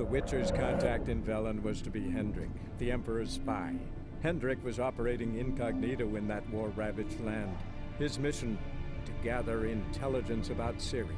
Witcher's contact in Velen was to be Hendrik, the Emperor's spy. Hendrik was operating incognito in that war-ravaged land. His mission, to gather intelligence about Ciri.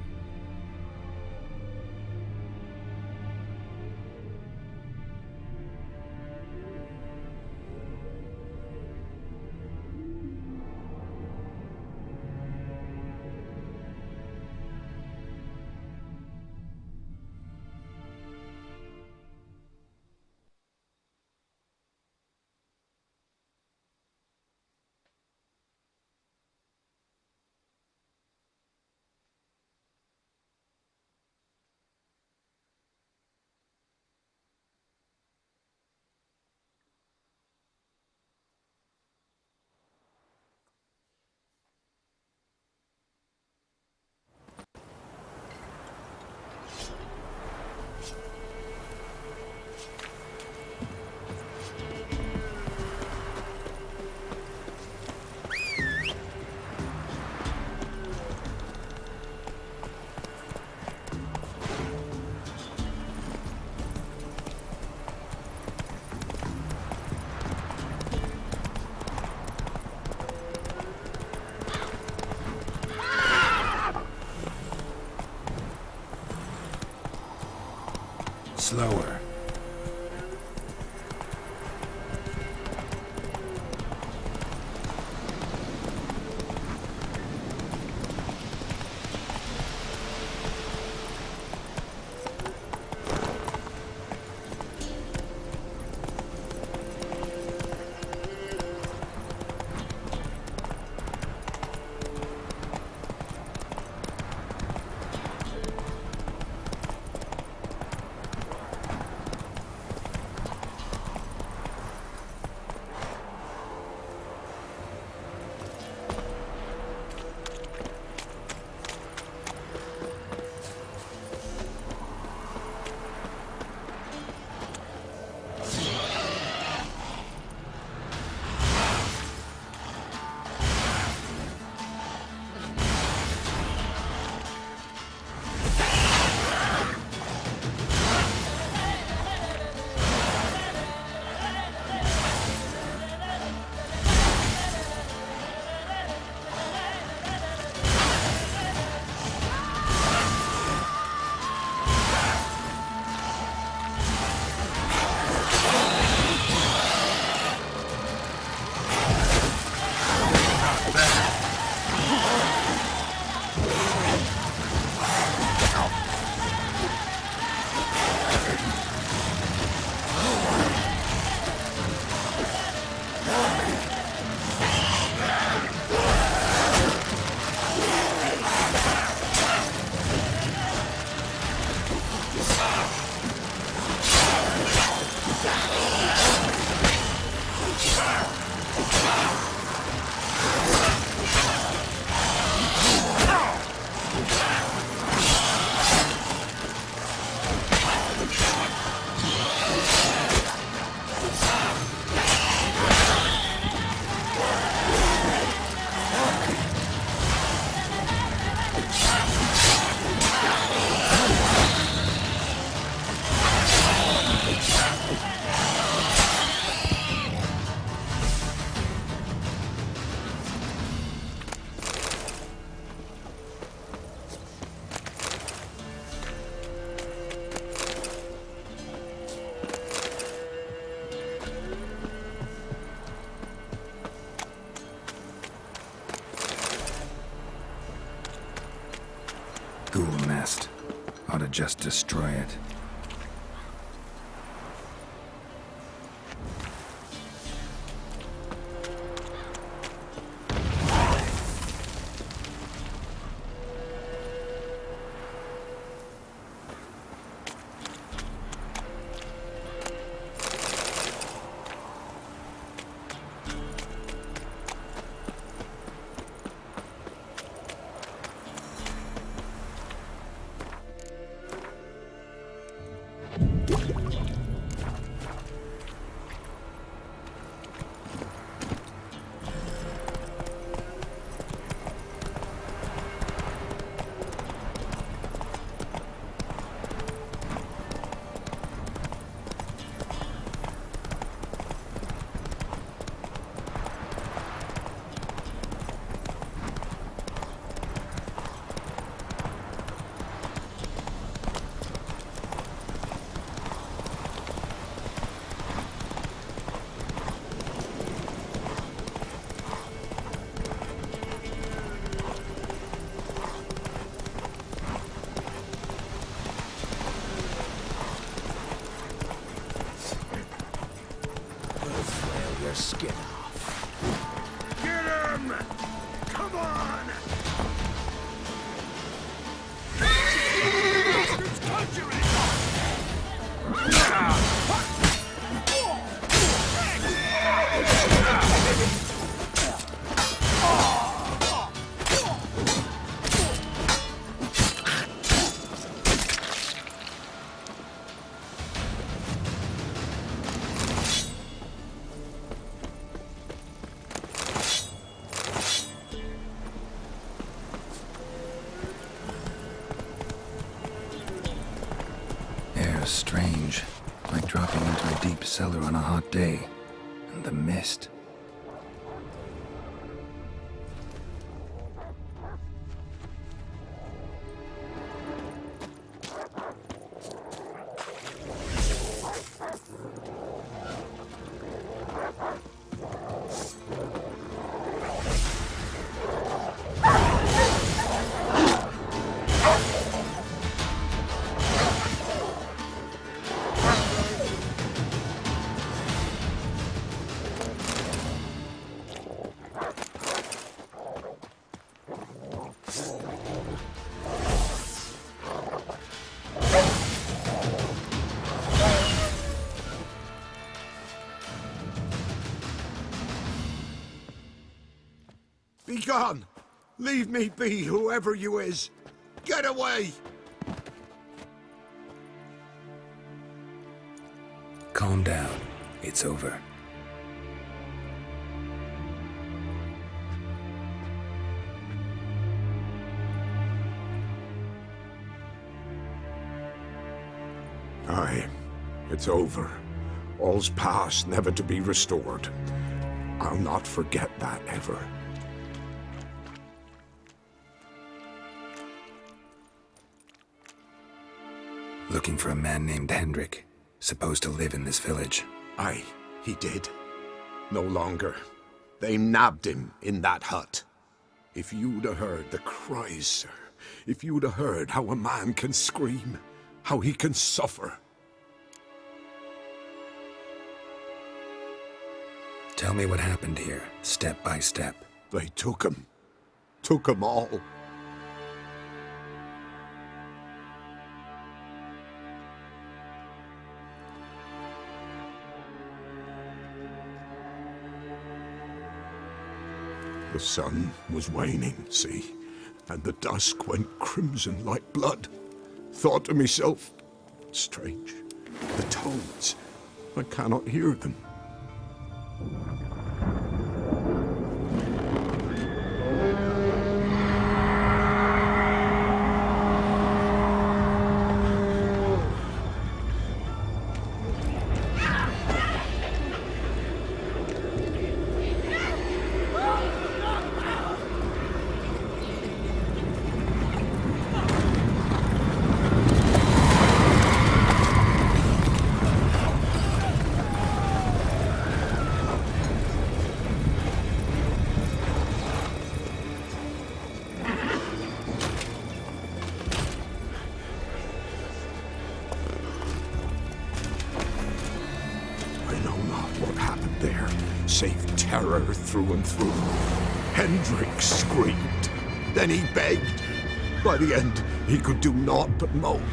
Slower. Ghoul nest. Ought to just destroy it. strange. Like dropping into a deep cellar on a hot day. And the mist. Be gone! Leave me be, whoever you is! Get away! Calm down. It's over. Aye, it's over. All's past, never to be restored. I'll not forget that ever. Looking for a man named Hendrik, supposed to live in this village. Aye, he did. No longer. They nabbed him in that hut. If you'd have heard the cries, sir, if you'd have heard how a man can scream, how he can suffer. Tell me what happened here, step by step. They took him. Took him all. The sun was waning, see, and the dusk went crimson like blood. Thought to myself, strange, the toads, I cannot hear them. Save terror through and through. Hendrik screamed. Then he begged. By the end, he could do naught but moan.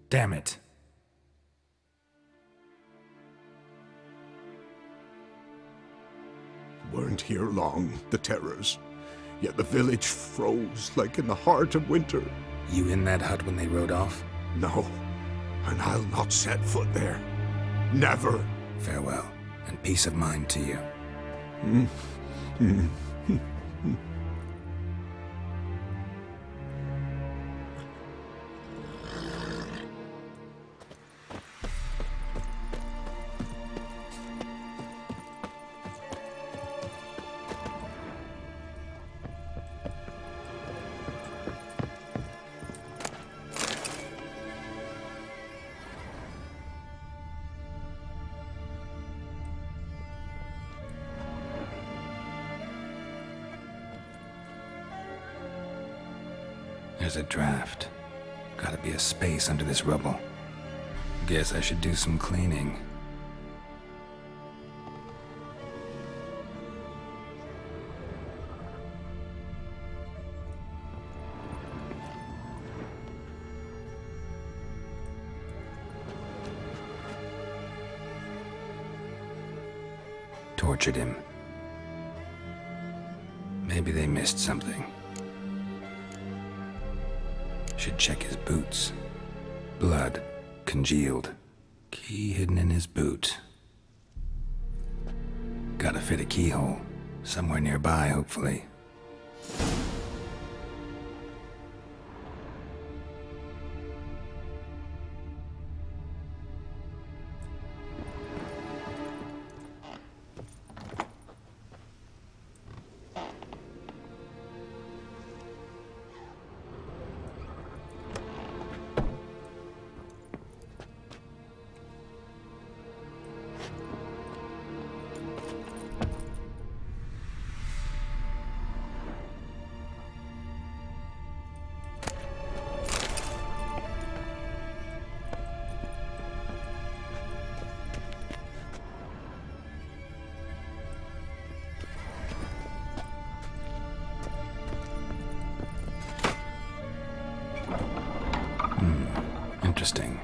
Damn it. Weren't here long, the terrors. Yet the village froze like in the heart of winter. You in that hut when they rode off? No, and I'll not set foot there. Never. Farewell, and peace of mind to you. There's a draft. Gotta be a space under this rubble. Guess I should do some cleaning. tortured him. Maybe they missed something. Should check his boots. Blood, congealed. Key hidden in his boot. Gotta fit a keyhole. Somewhere nearby, hopefully. Interesting.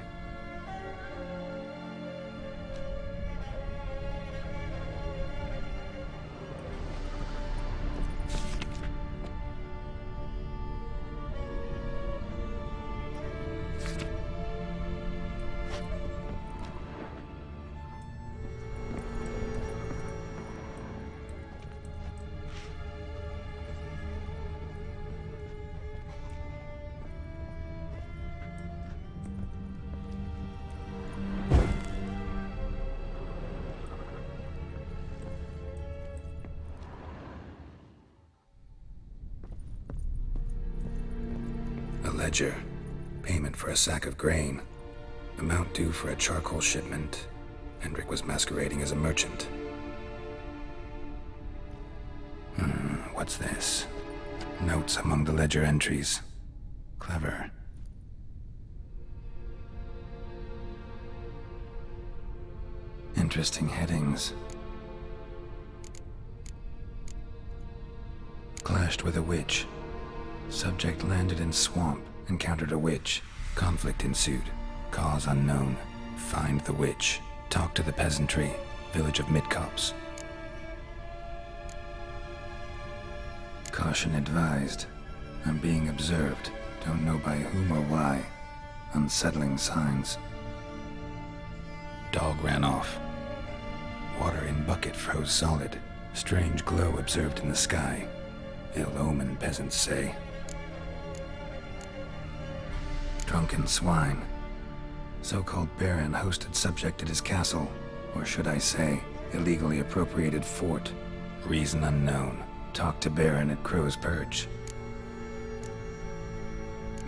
A ledger. Payment for a sack of grain. Amount due for a charcoal shipment. Hendrik was masquerading as a merchant. What's this? Notes among the ledger entries. Clever. Interesting headings. Clashed with a witch. Subject landed in swamp, encountered a witch. Conflict ensued. Cause unknown. Find the witch. Talk to the peasantry. Village of Midcops. Caution advised. I'm being observed. Don't know by whom or why. Unsettling signs. Dog ran off. Water in bucket froze solid. Strange glow observed in the sky. Ill omen, peasants say. Drunken swine. So-called baron hosted subject at his castle, or should I say, illegally appropriated fort. Reason unknown. Talk to baron at Crow's Perch.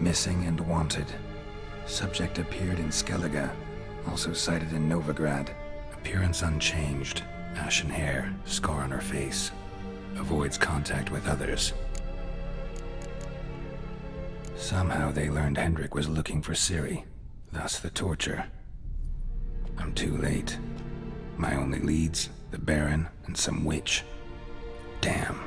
Missing and wanted. Subject appeared in Skellige, also sighted in Novigrad. Appearance unchanged. Ashen hair, scar on her face. Avoids contact with others. Somehow they learned Hendrik was looking for Ciri, thus the torture. I'm too late. My only leads, the Baron and some witch. Damn.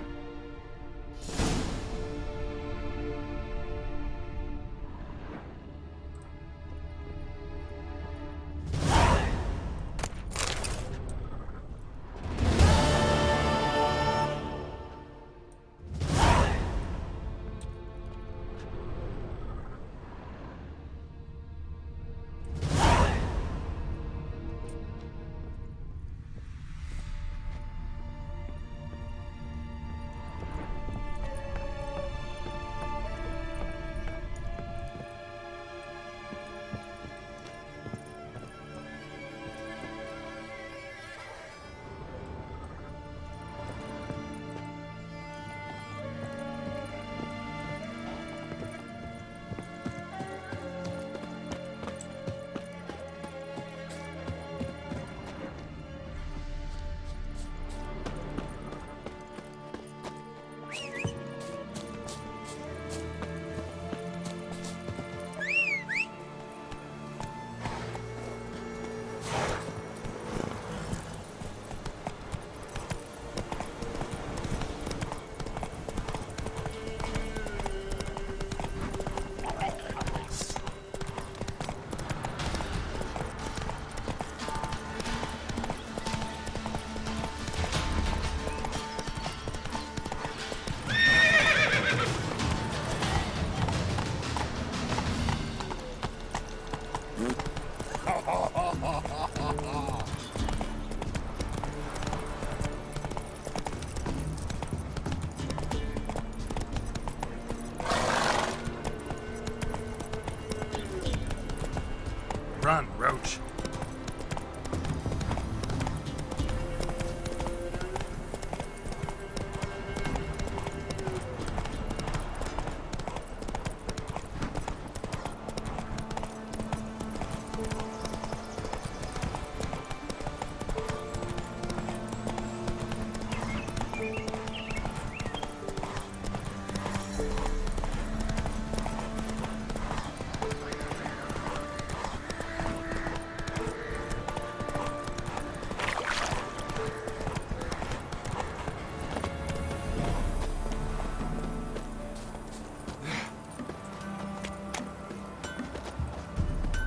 Run, Roach.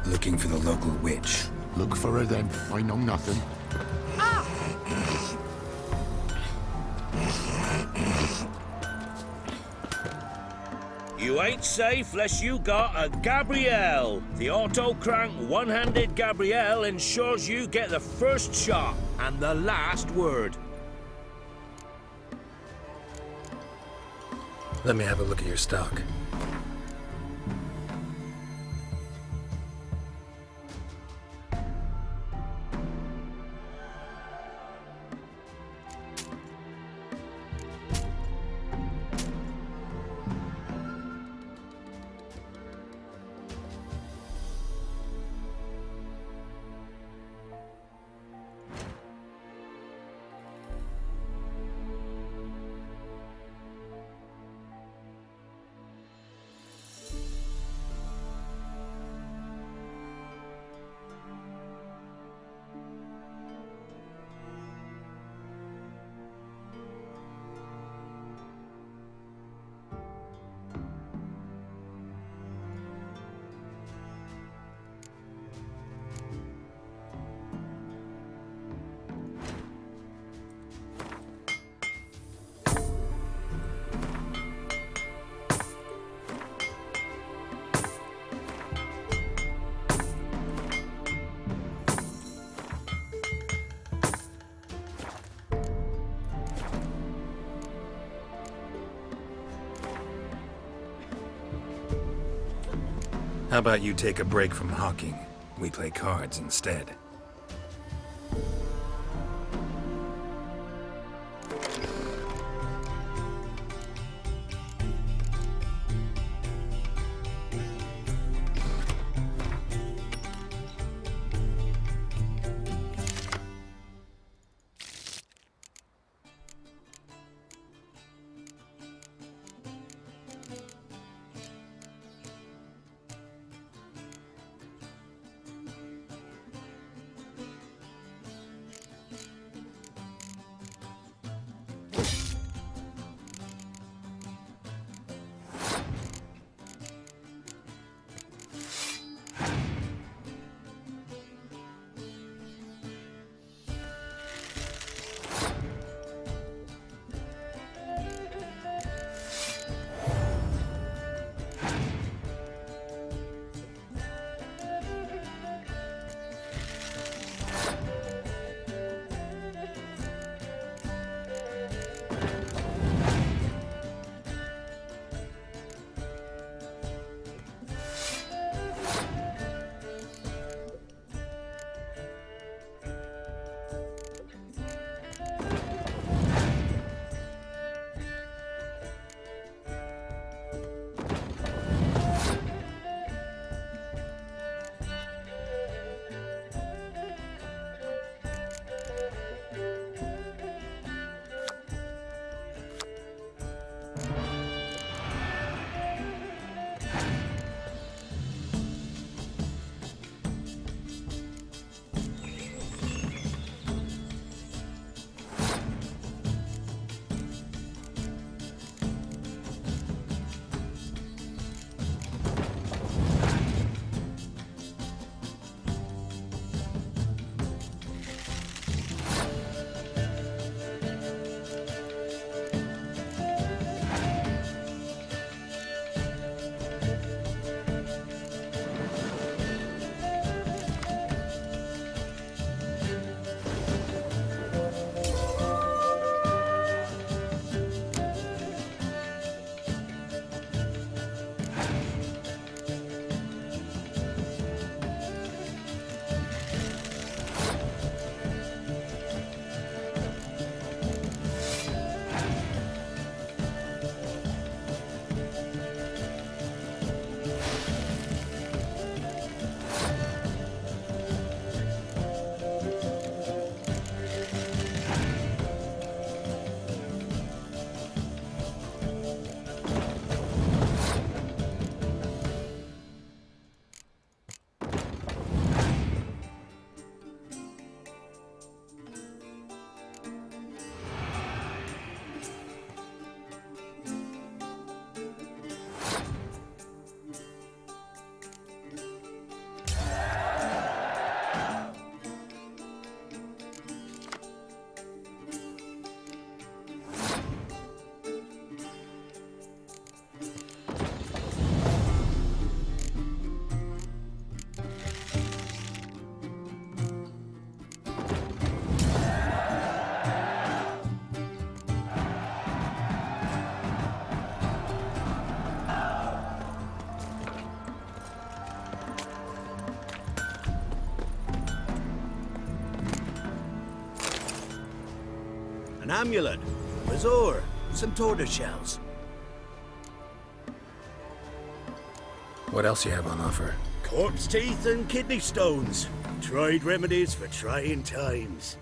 Looking for the local witch. Look for her then. I know nothing. You ain't safe less you got a Gabrielle. The auto-crank one-handed Gabrielle ensures you get the first shot and the last word. Let me have a look at your stock. How about you take a break from hawking? We play cards instead. an amulet, a bazaar, some tortoise shells. What else you have on offer? Corpse teeth and kidney stones. Tried remedies for trying times.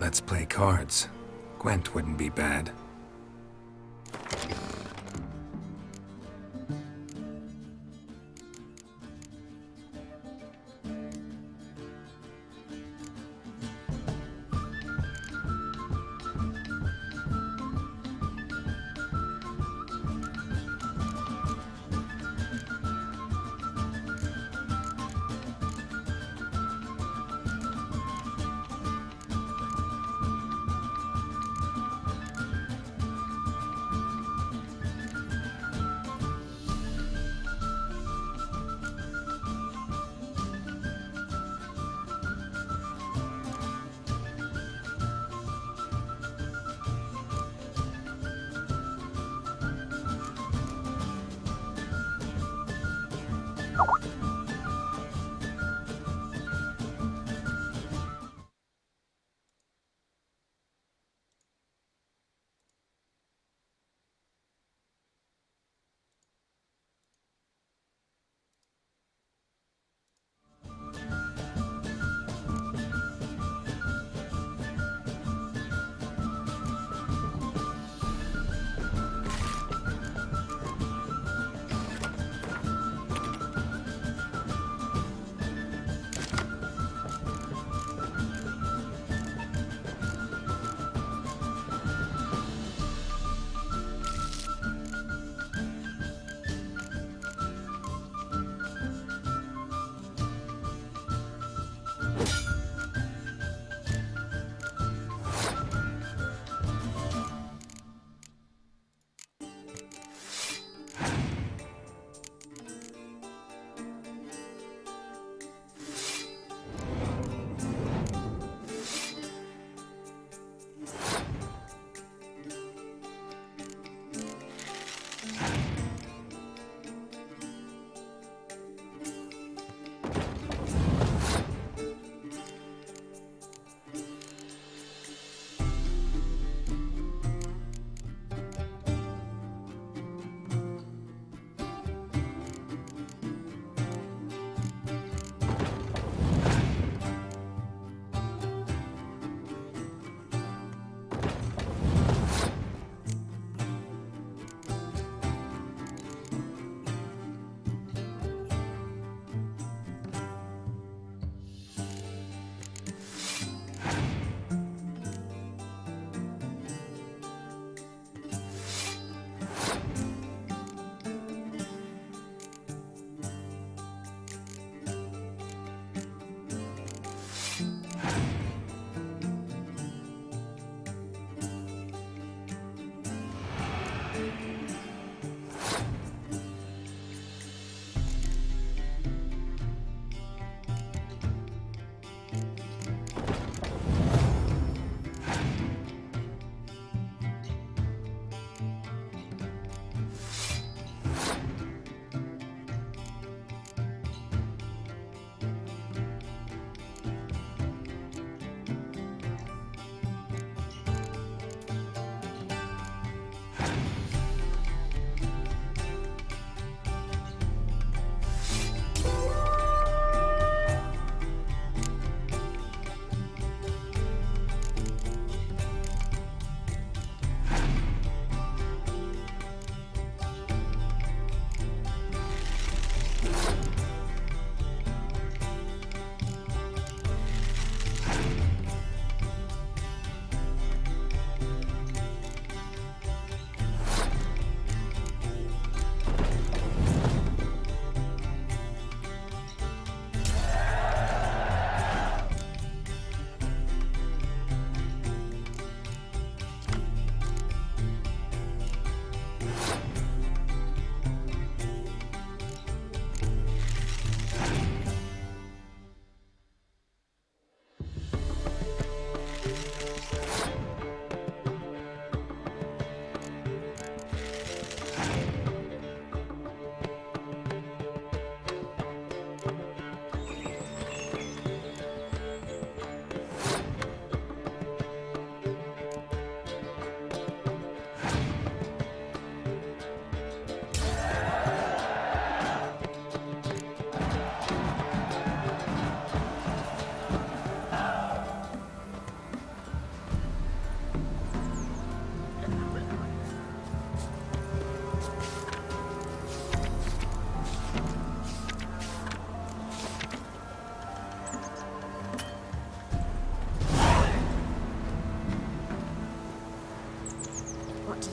Let's play cards. Gwent wouldn't be bad.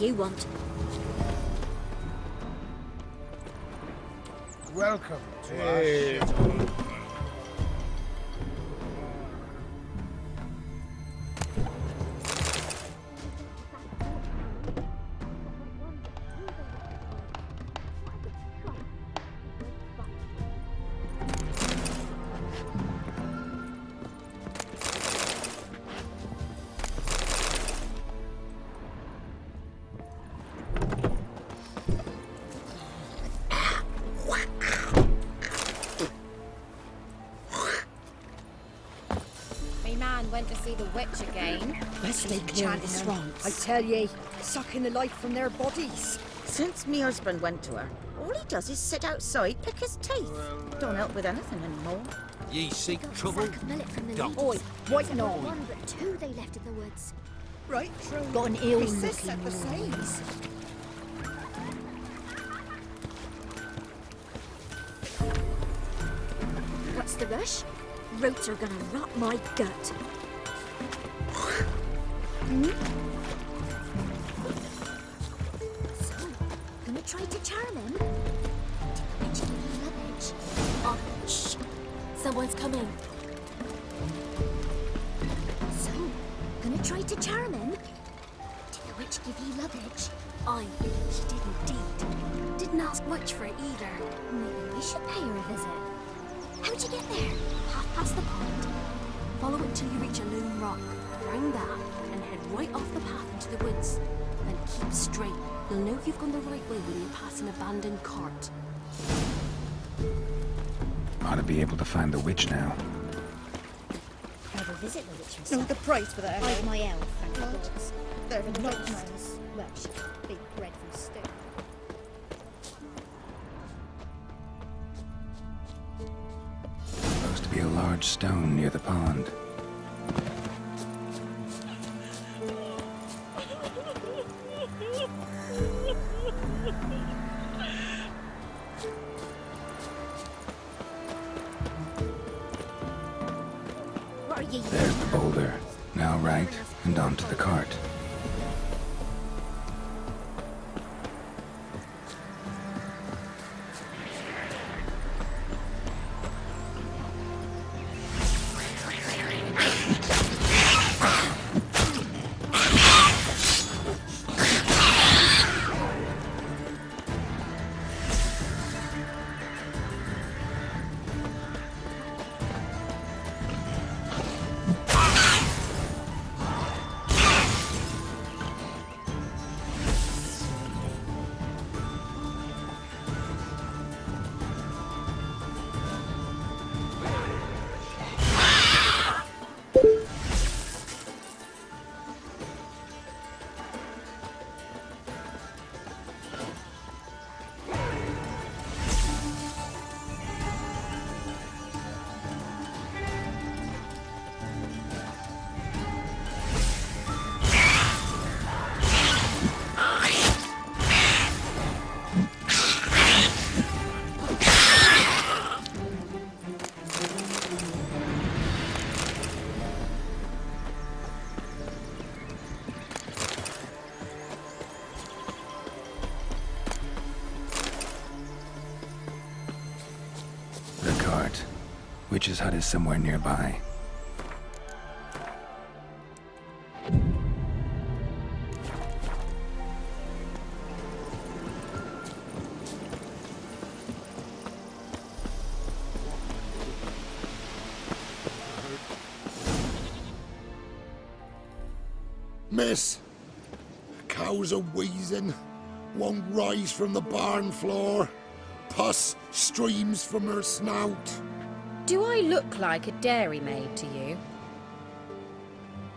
do you want? Welcome to our ship. Went to see the witch again. Best stay clear of the swamps. I tell ye, sucking the life from their bodies. Since me husband went to her, all he does is sit outside, pick his teeth. Don't help with anything anymore. Ye seek Got a trouble? sack of millet from the Don't. leaves. Oi, white Not no. one but two they left in the woods. Right, true. Got an ill Me sis looking said the same. What's the rush? Roots are gonna rot my gut. So, gonna try to charm him? Did the witch give you luggage? Oh, shh! Someone's coming. So, gonna try to charm him? Did the witch give you luggage? Aye, she did indeed. Didn't ask much for it either. Maybe we should pay her a visit. How'd you get there? Half past the pond. Follow it till you reach a lone rock. Round that, and head right off the path into the woods. Then keep straight. You'll know you've gone the right way when you pass an abandoned cart. Ought to be able to find the witch now. Have a visit the witch No, herself. the price for that. I've my elf and the What? dogs. They're And not nuts. nice. Well, she big bread from stone. Supposed to be a large stone near the pond. What are you? There's the boulder. Now right, and onto the cart. The cart. Witch's hut is somewhere nearby. Miss, the cows are wheezing, won't rise from the barn floor. Pus streams from her snout. Do I look like a dairymaid to you?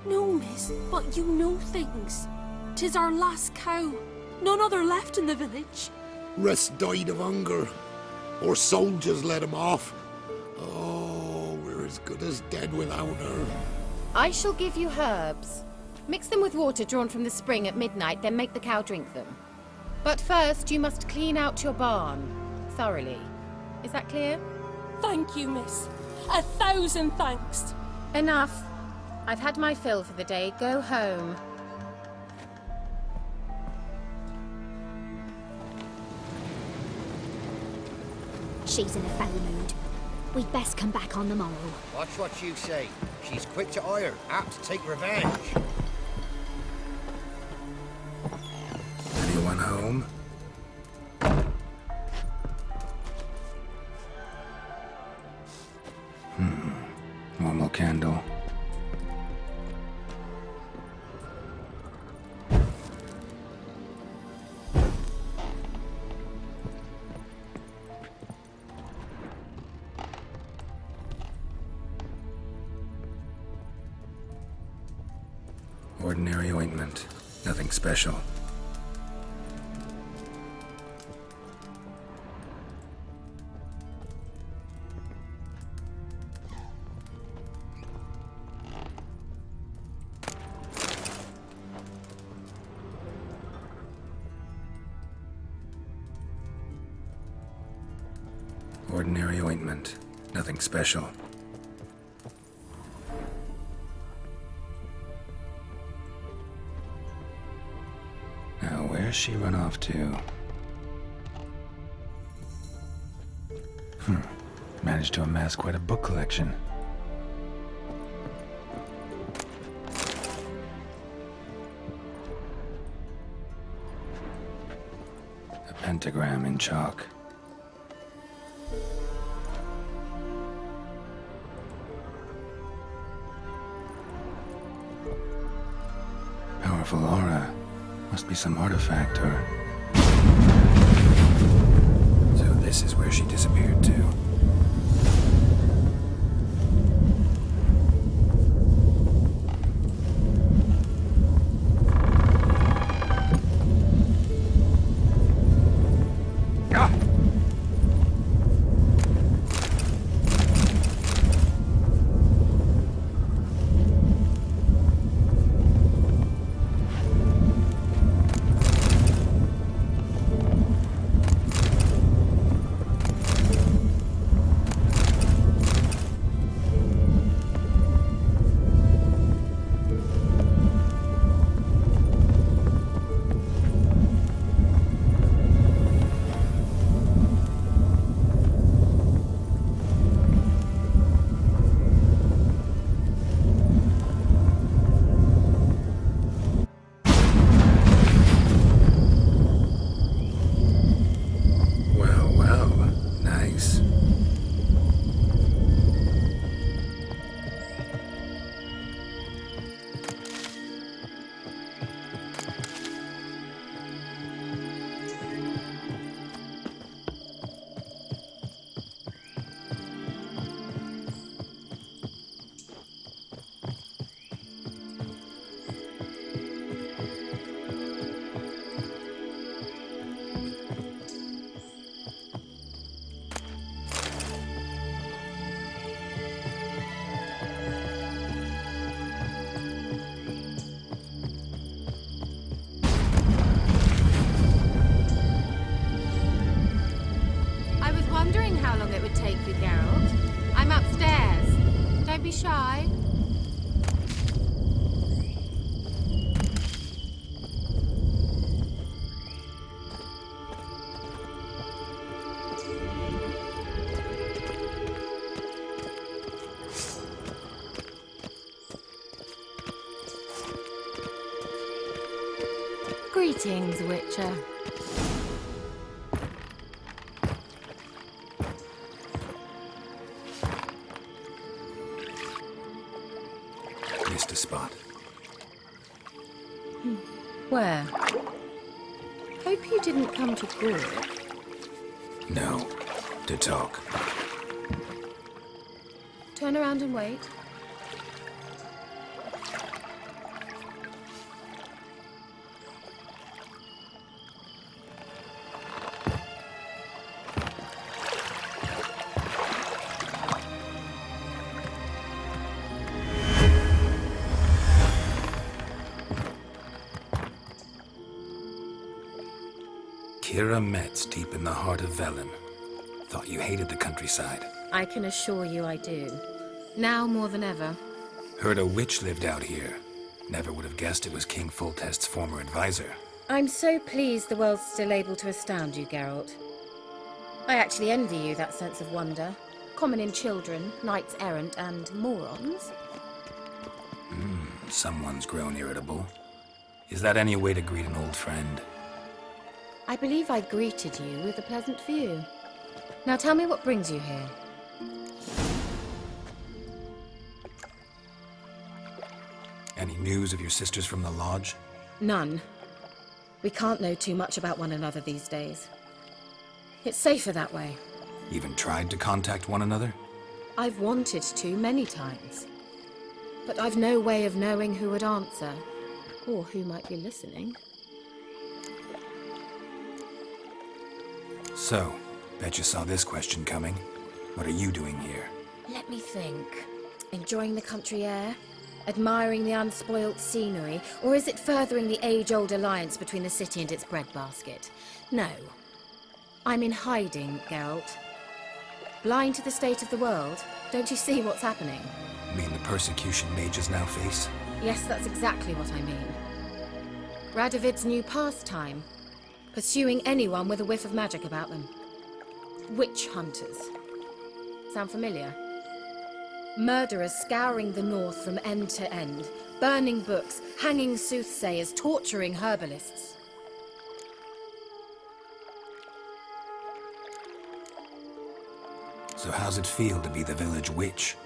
No, miss, but you know things. 'Tis our last cow. None other left in the village. Rest died of hunger, or soldiers let him off. Oh, we're as good as dead without her. I shall give you herbs. Mix them with water drawn from the spring at midnight, then make the cow drink them. But first, you must clean out your barn thoroughly. Is that clear? Thank you, miss. 1,000 thanks. Enough. I've had my fill for the day. Go home. She's in a foul mood. We'd best come back on the morrow. Watch what you say. She's quick to ire, apt to take revenge. Anyone home? Normal candle. Ordinary ointment. Nothing special. Ordinary ointment. Nothing special. Now, where's she run off to? Managed to amass quite a book collection. A pentagram in chalk. Powerful aura. Must be some artifact or... So this is where she disappeared to. How long it would take you, Geralt? I'm upstairs. Don't be shy. Greetings, Witcher. Missed a spot. Where? Hope you didn't come to Gore. No. To talk. Turn around and wait. Keira Metz, deep in the heart of Velen. Thought you hated the countryside. I can assure you I do. Now more than ever. Heard a witch lived out here. Never would have guessed it was King Foltest's former advisor. I'm so pleased the world's still able to astound you, Geralt. I actually envy you that sense of wonder. Common in children, knights errant, and morons. Someone's grown irritable. Is that any way to greet an old friend? I believe I greeted you with a pleasant view. Now tell me what brings you here. Any news of your sisters from the lodge? None. We can't know too much about one another these days. It's safer that way. Even tried to contact one another? I've wanted to many times. But I've no way of knowing who would answer, or who might be listening. So, bet you saw this question coming. What are you doing here? Let me think. Enjoying the country air? Admiring the unspoilt scenery? Or is it furthering the age-old alliance between the city and its breadbasket? No. I'm in hiding, Geralt. Blind to the state of the world? Don't you see what's happening? You mean the persecution mages now face? Yes, that's exactly what I mean. Radovid's new pastime. Pursuing anyone with a whiff of magic about them. Witch hunters. Sound familiar? Murderers scouring the north from end to end, burning books, hanging soothsayers, torturing herbalists. So how's it feel to be the village witch?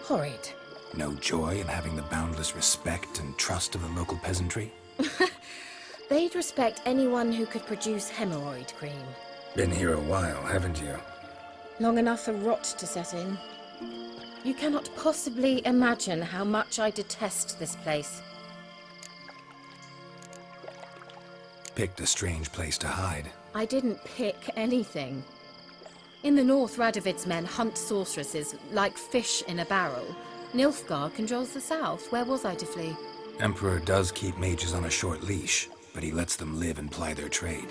Horrid. No joy in having the boundless respect and trust of the local peasantry? They'd respect anyone who could produce hemorrhoid cream. Been here a while, haven't you? Long enough for rot to set in. You cannot possibly imagine how much I detest this place. Picked a strange place to hide. I didn't pick anything. In the north, Radovid's men hunt sorceresses like fish in a barrel. Nilfgaard controls the south. Where was I to flee? Emperor does keep mages on a short leash, but he lets them live and ply their trade.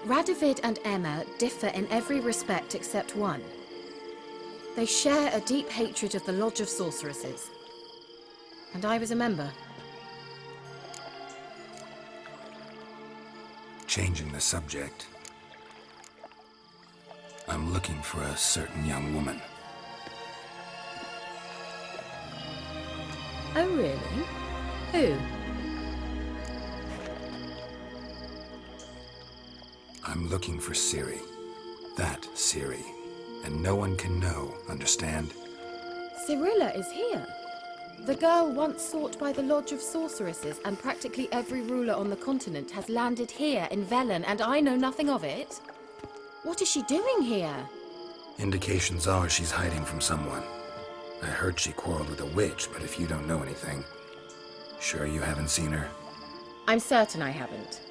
Radovid and Emma differ in every respect except one. They share a deep hatred of the Lodge of Sorceresses. And I was a member. Changing the subject. I'm looking for a certain young woman. Oh, really? Who? I'm looking for Ciri. That Ciri. And no one can know, understand? Cirilla is here. The girl once sought by the Lodge of Sorceresses, and practically every ruler on the continent has landed here in Velen, and I know nothing of it. What is she doing here? Indications are she's hiding from someone. I heard she quarreled with a witch, but if you don't know anything, sure you haven't seen her? I'm certain I haven't.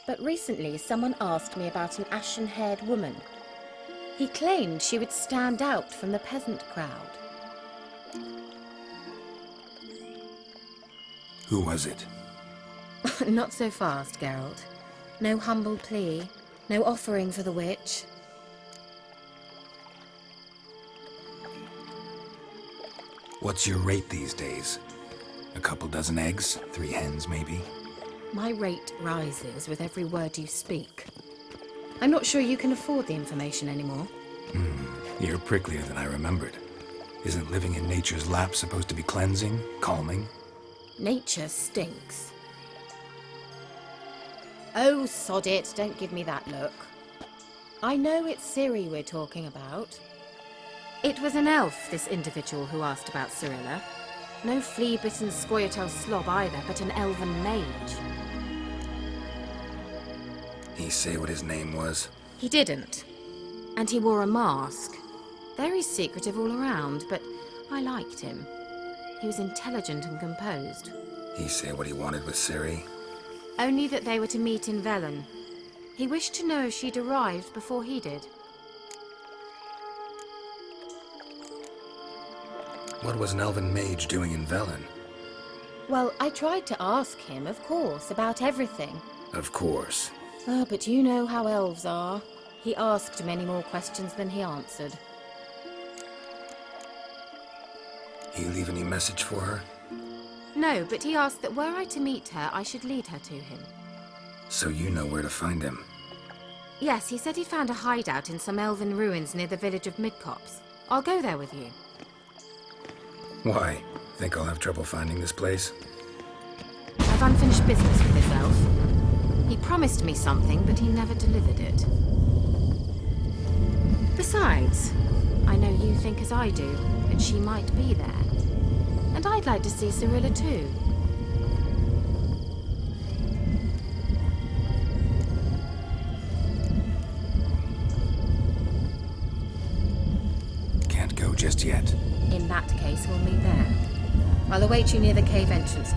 But recently someone asked me about an ashen-haired woman. He claimed she would stand out from the peasant crowd. Who was it? Not so fast, Geralt. No humble plea, no offering for the witch. What's your rate these days? A couple dozen eggs? 3 hens, maybe? My rate rises with every word you speak. I'm not sure you can afford the information anymore. You're pricklier than I remembered. Isn't living in nature's lap supposed to be cleansing, calming? Nature stinks. Oh, sod it, don't give me that look. I know it's Ciri we're talking about. It was an elf, this individual who asked about Cirilla. No flea-bitten Scoia'tael slob either, but an elven mage. He say what his name was? He didn't. And he wore a mask. Very secretive all around, but I liked him. He was intelligent and composed. He say what he wanted with Ciri? Only that they were to meet in Velen. He wished to know if she'd arrived before he did. What was an elven mage doing in Velen? Well, I tried to ask him, of course, about everything. Of course. Ah, but you know how elves are. He asked many more questions than he answered. He leave any message for her? No, but he asked that were I to meet her, I should lead her to him. So you know where to find him? Yes, he said he found a hideout in some elven ruins near the village of Midcopse. I'll go there with you. Why? Think I'll have trouble finding this place? I've unfinished business with this elf. He promised me something, but he never delivered it. Besides, I know you think as I do, that she might be there. And I'd like to see Cyrilla too. Can't go just yet. In that case, we'll meet there. I'll await you near the cave entrance.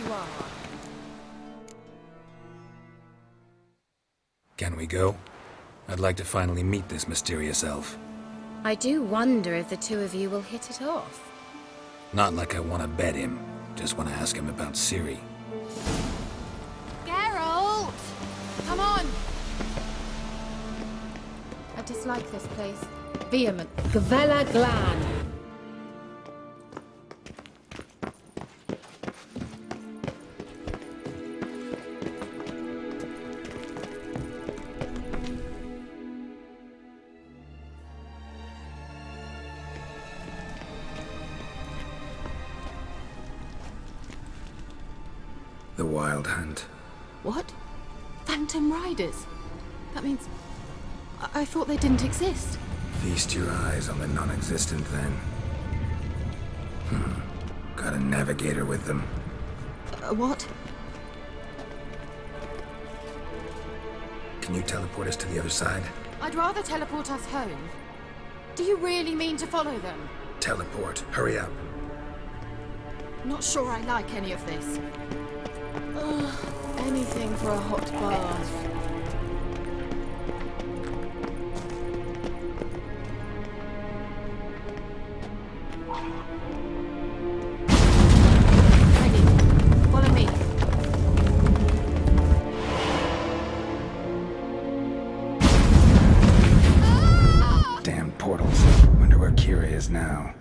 you are. Can we go? I'd like to finally meet this mysterious elf. I do wonder if the two of you will hit it off. Not like I want to bet him. Just want to ask him about Ciri. Geralt! Come on! I dislike this place. Vehement. Gavella Glan. The Wild Hunt. What? Phantom Riders? That means... I thought they didn't exist. Feast your eyes on the non-existent then. Got a navigator with them. What? Can you teleport us to the other side? I'd rather teleport us home. Do you really mean to follow them? Teleport. Hurry up. Not sure I like any of this. Ugh, anything for a hot bath. Ready. Follow me. Damn portals. Wonder where Keira is now.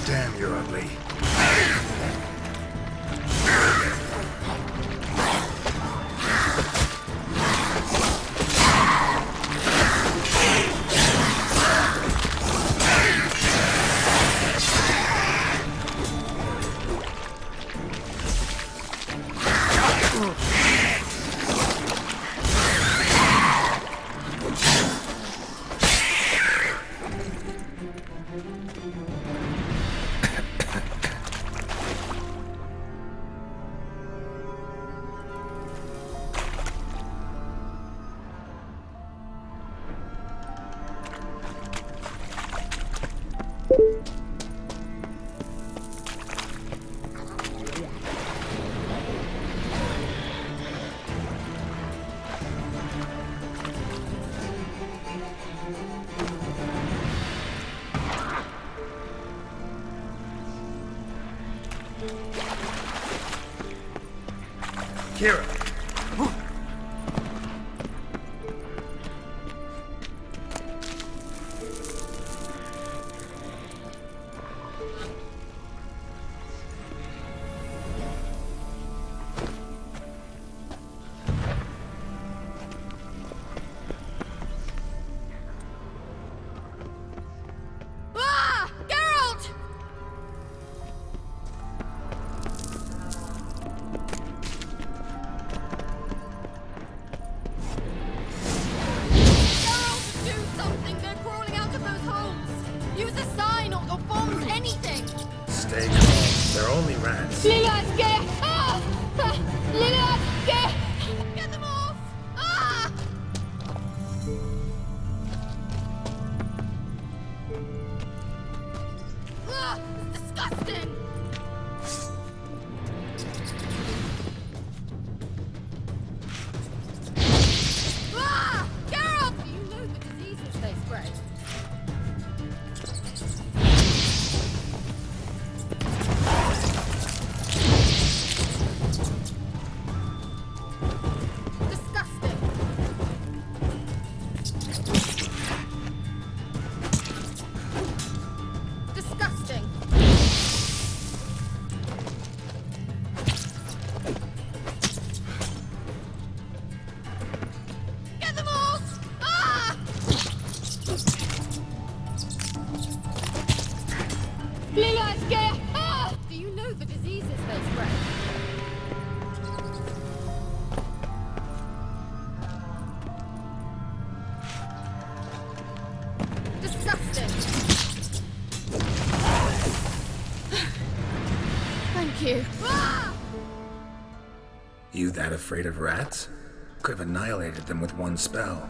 Damn, you're ugly. Keira! you. You that afraid of rats? Could have annihilated them with one spell.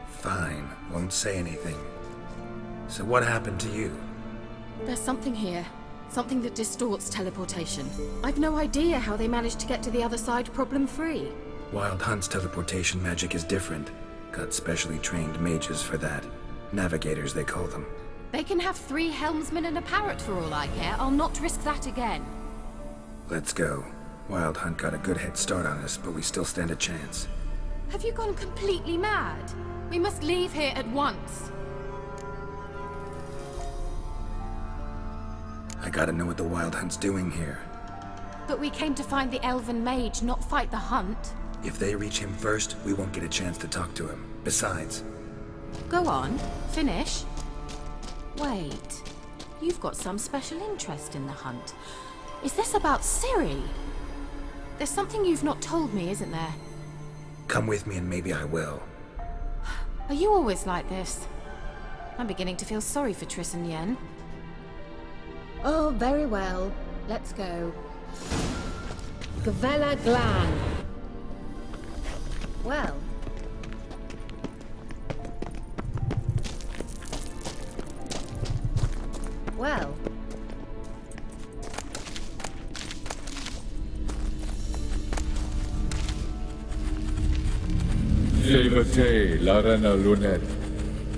Fine, won't say anything. So what happened to you? There's something here. Something that distorts teleportation. I've no idea how they managed to get to the other side problem-free. Wild Hunt's teleportation magic is different. Got specially trained mages for that. Navigators, they call them. They can have 3 helmsmen and a parrot for all I care. I'll not risk that again. Let's go. Wild Hunt got a good head start on us, but we still stand a chance. Have you gone completely mad? We must leave here at once. I gotta know what the Wild Hunt's doing here. But we came to find the elven mage, not fight the hunt. If they reach him first, we won't get a chance to talk to him. Besides... Go on, finish. Wait, you've got some special interest in the hunt. Is this about Ciri? There's something you've not told me, isn't there? Come with me and maybe I will. Are you always like this? I'm beginning to feel sorry for Triss and Yen. Oh, very well. Let's go. Gavella Glan. Well. Well. Silvate, Larena Lunet.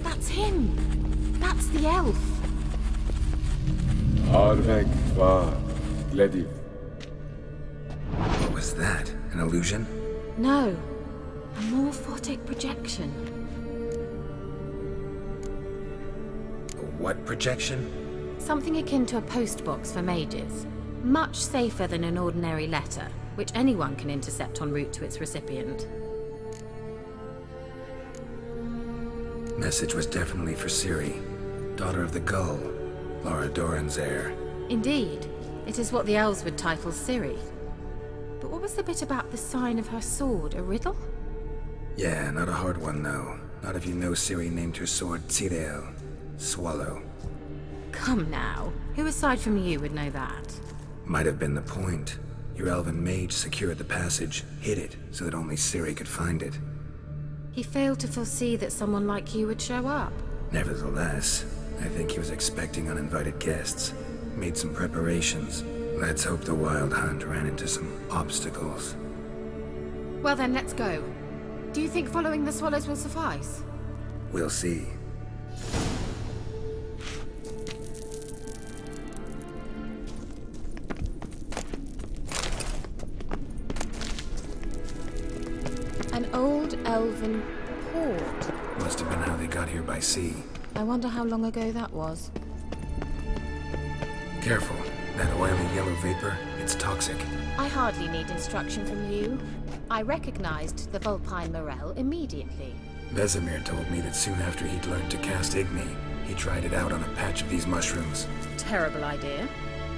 That's him. That's the elf. Arvek va Glediv. What was that? An illusion? No. A morphotic projection. What projection? Something akin to a postbox for mages. Much safer than an ordinary letter, which anyone can intercept en route to its recipient. Message was definitely for Ciri, daughter of the Gull, Lara Doran's heir. Indeed. It is what the elves would title Ciri. But what was the bit about the sign of her sword? A riddle? Yeah, not a hard one though. Not if you know Ciri named her sword Tirel, Swallow. Come now. Who aside from you would know that? Might have been the point. Your elven mage secured the passage, hid it, so that only Ciri could find it. He failed to foresee that someone like you would show up. Nevertheless, I think he was expecting uninvited guests. Made some preparations. Let's hope the Wild Hunt ran into some obstacles. Well then, let's go. Do you think following the swallows will suffice? We'll see. An old elven port. Must have been how they got here by sea. I wonder how long ago that was. Careful. That oily yellow vapor, it's toxic. I hardly need instruction from you. I recognized the Vulpine Morel immediately. Vesemir told me that soon after he'd learned to cast Igni, he tried it out on a patch of these mushrooms. Terrible idea.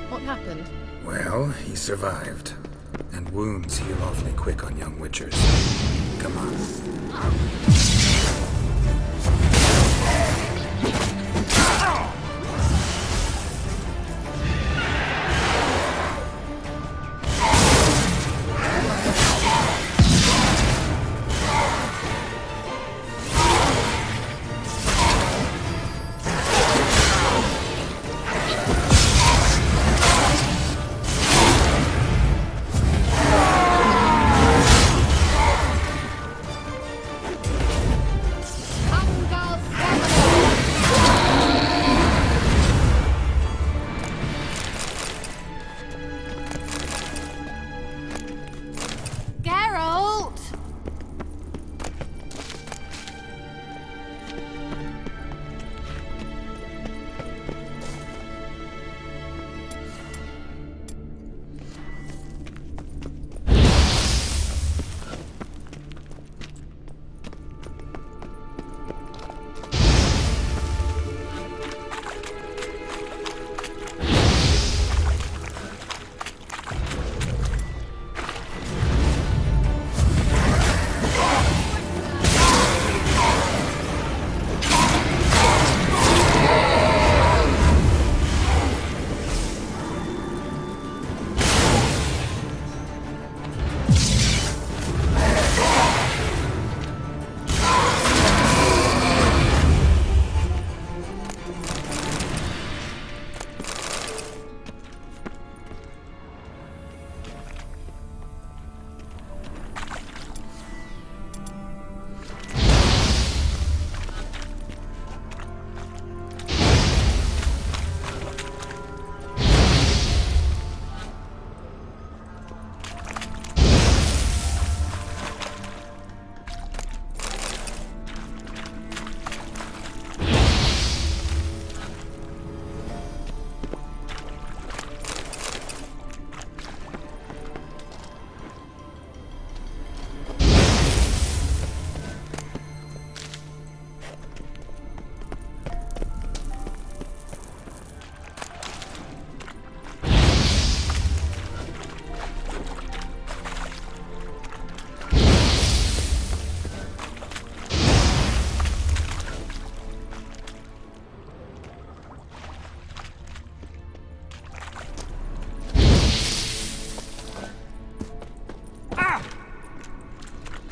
What happened? Well, he survived. And wounds heal awfully quick on young witchers. Come on.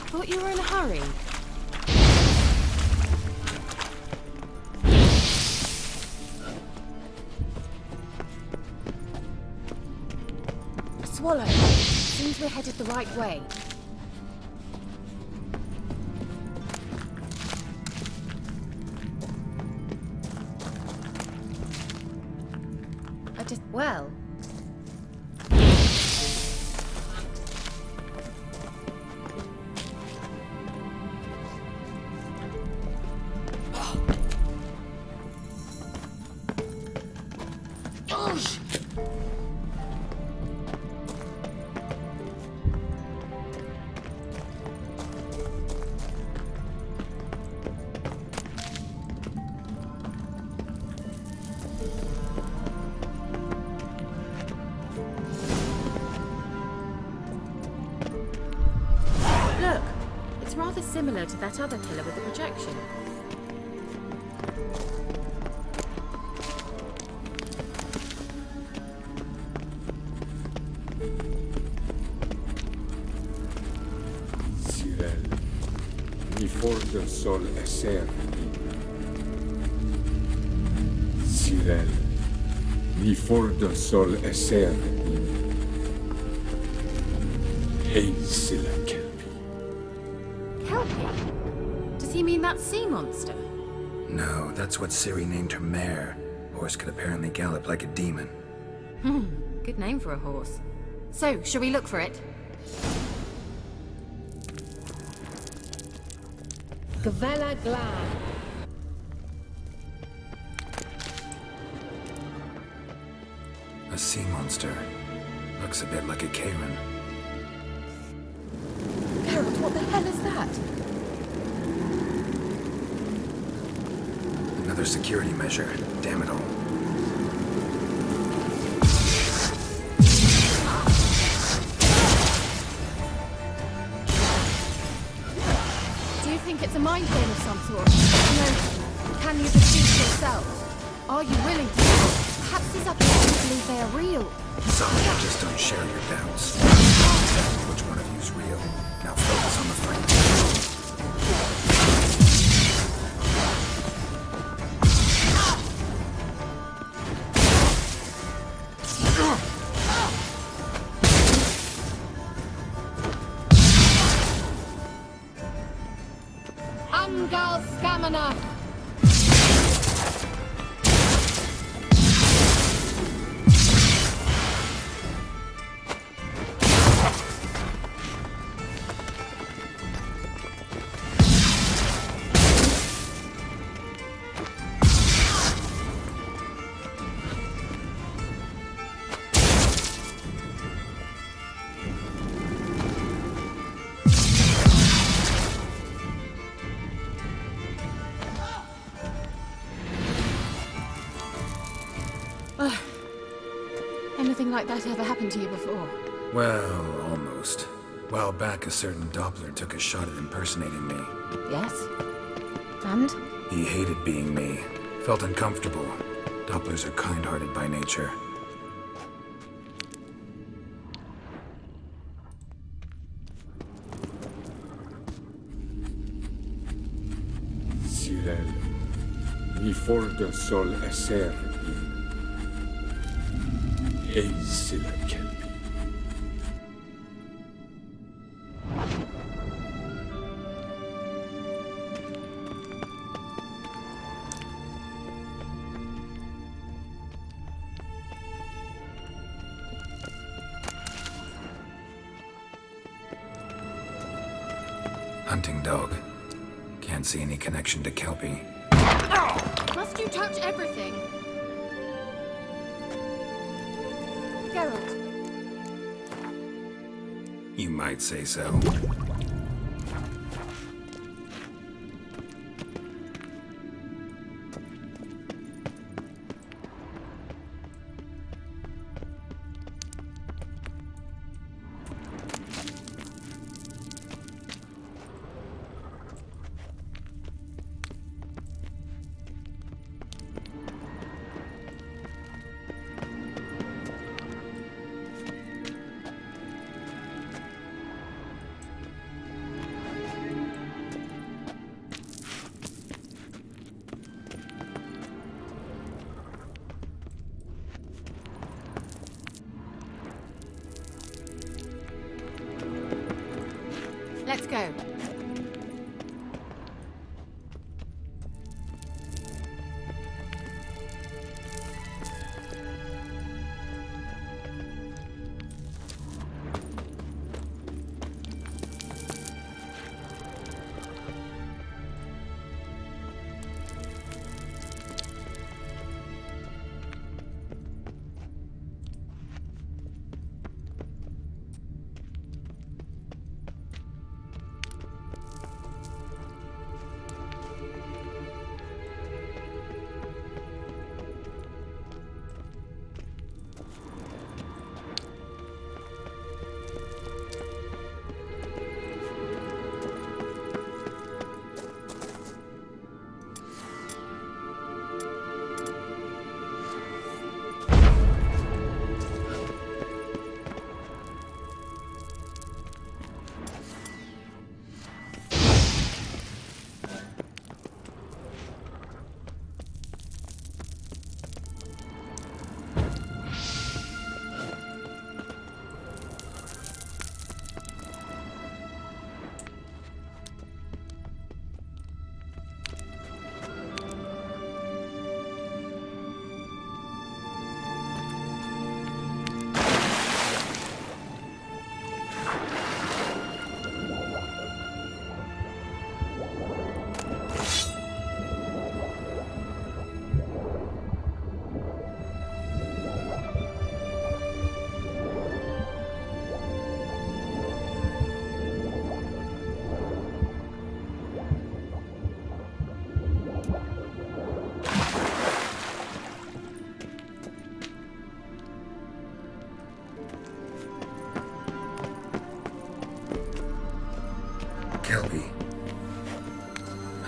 Thought you were in a hurry. A swallow. Seems we're headed the right way. Well. Rather similar to that other killer with the projection. Cyril, mi forza sol esser. Cyril, mi forza sol esser. Hey, Silla Kelpie. Does he mean that sea monster? No, that's what Ciri named her mare. Horse could apparently gallop like a demon. Good name for a horse. So, shall we look for it? Gavella Glad. A sea monster. Looks a bit like a Karen. Geralt, what the hell is that? Another security measure. Damn it all. Do you think it's a mind game of some sort? No. Can you defeat yourself? Are you willing to? Perhaps these other people believe they are real. Some of you just don't share your doubts. Which one of you's real? Now focus on the fight. Angal Stamina! Anything like that ever happened to you before? Well, almost. While back, a certain Doppler took a shot at impersonating me. Yes? And? He hated being me. Felt uncomfortable. Dopplers are kind-hearted by nature. Cyril, mi forza sol esser. Hey, Silla Kelpie. Hunting dog. Can't see any connection to Kelpie. Must you touch everything? Geralt. You might say so. Let's go.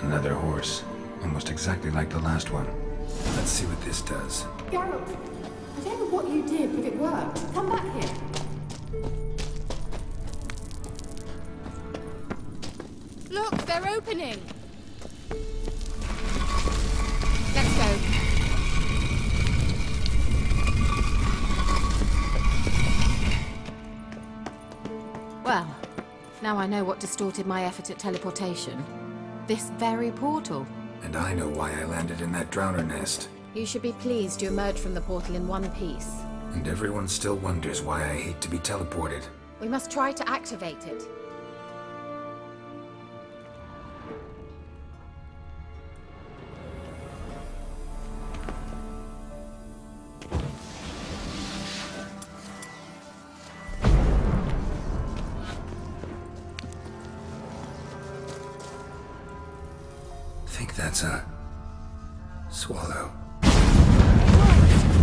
Another horse. Almost exactly like the last one. Let's see what this does. Geralt, I don't know what you did, but it worked. Come back here. Look, they're opening! Let's go. Well, now I know what distorted my effort at teleportation. This very portal. And I know why I landed in that drowner nest. You should be pleased you emerged from the portal in one piece. And everyone still wonders why I hate to be teleported. We must try to activate it. I think that's a swallow.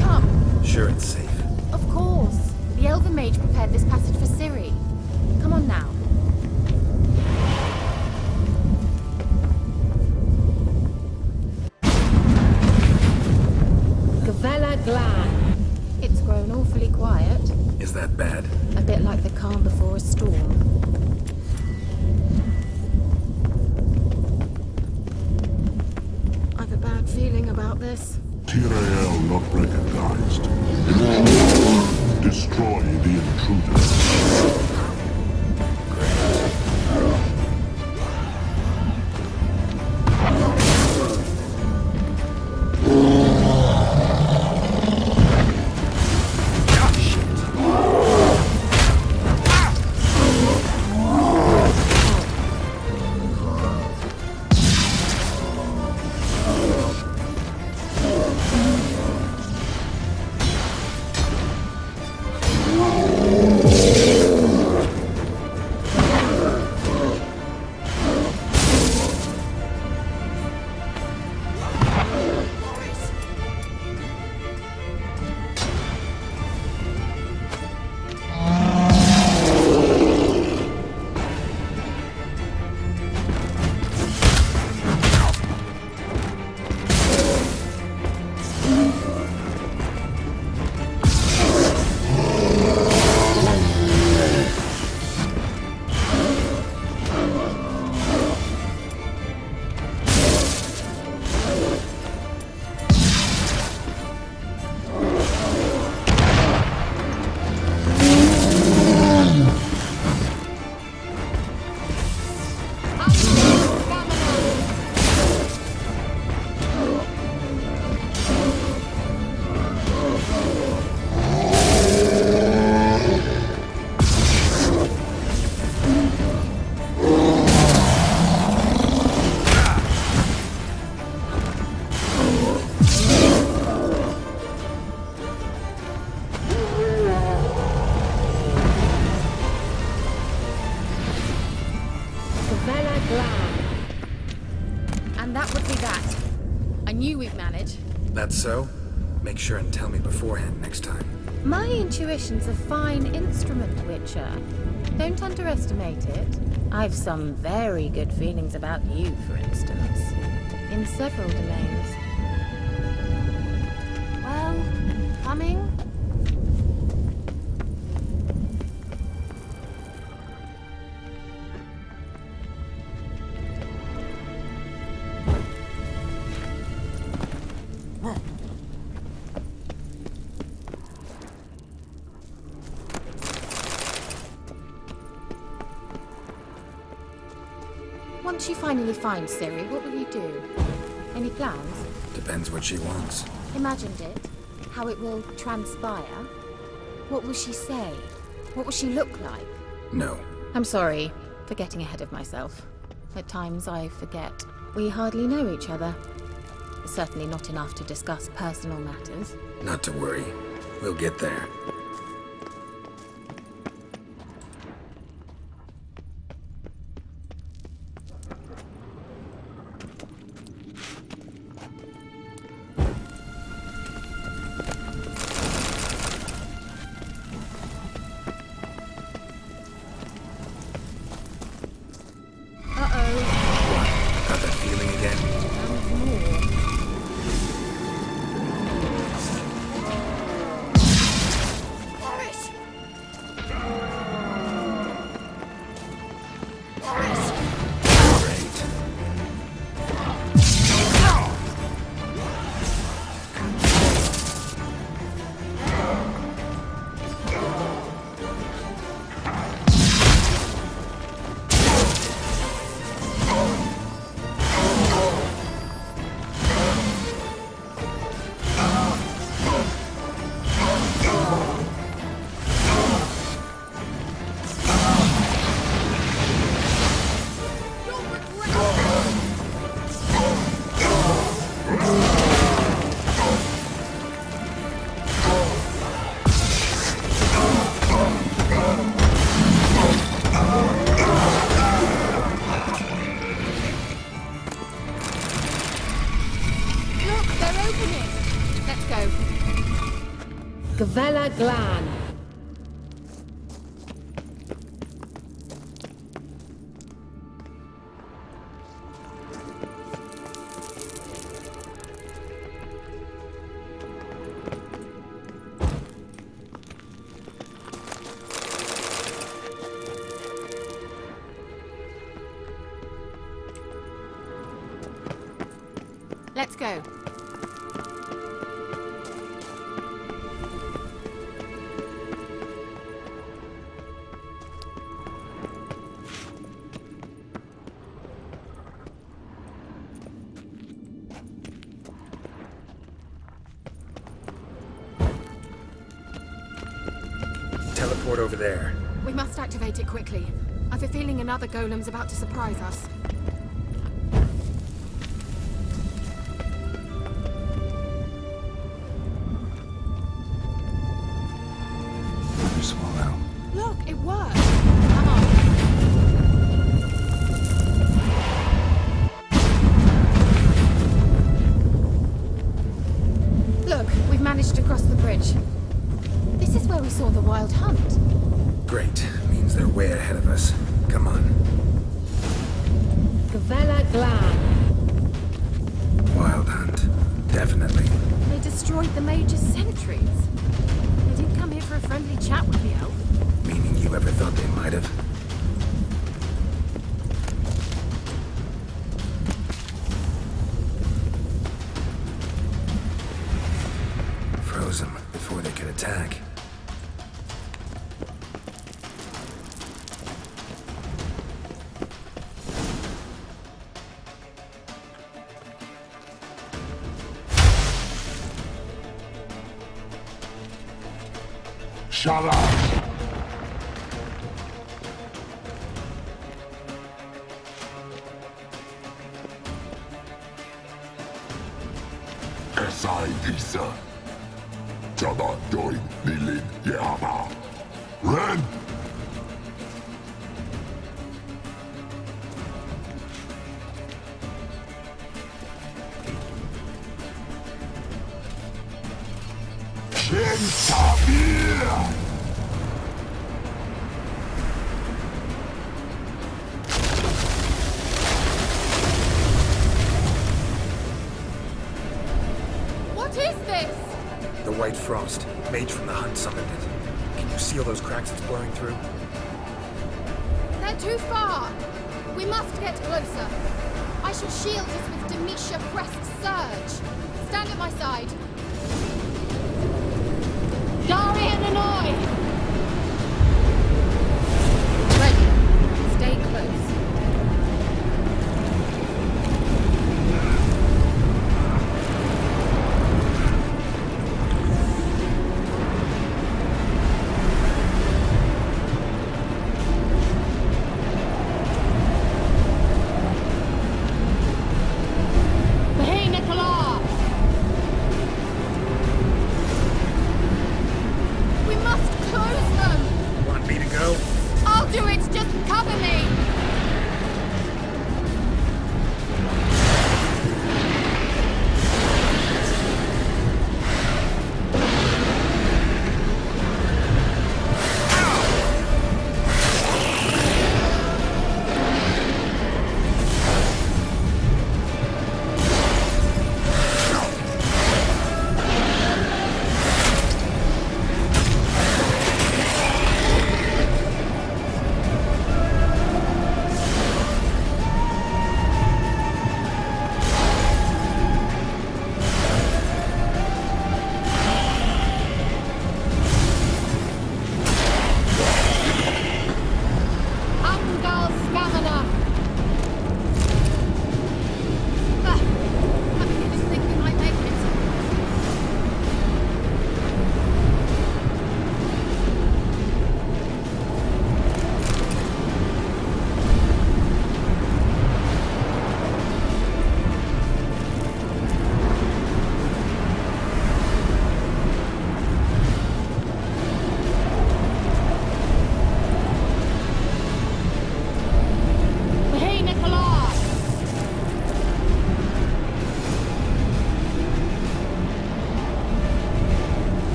Come. Sure it's safe. Of course. The Elven Mage prepared this passage for Ciri. Come on now. Gavella Glan. It's grown awfully quiet. Is that bad? A bit like the calm before a storm. I've a bad feeling about this. Keira not recognized. Destroy the intruder. Glam. And that would be that. I knew we'd manage. That's so? Make sure and tell me beforehand next time. My intuition's a fine instrument, Witcher. Don't underestimate it. I've some very good feelings about you, for instance. In several domains. Well, coming? Once you finally find Ciri, what will you do? Any plans? Depends what she wants. Imagined it? How it will transpire? What will she say? What will she look like? No. I'm sorry for getting ahead of myself. At times I forget. We hardly know each other. Certainly not enough to discuss personal matters. Not to worry. We'll get there. Gavella Glan. Let's go. Teleport over there. We must activate it quickly. I've a feeling another golem's about to surprise us. Another swallow. Look, it worked! Come on. Look, we've managed to cross the bridge. This is where we saw the wild hunt. Great. Means they're way ahead of us. Come on. Gavella Glan. Wild hunt. Definitely. They destroyed the Mage's sentries. They didn't come here for a friendly chat with the elf. Meaning you ever thought they might have? Froze them before they could attack. Shut up! Esai Disa. Jada Doin Nilin Yehama. Ren! What is this? The White Frost. Mage from the Hunt summoned it. Can you see all those cracks it's blowing through? They're too far. We must get closer. I shall shield us with Demetia Crest's surge. Stand at my side. Darian and I! Ready. Stay close. I'll do it, just cover me!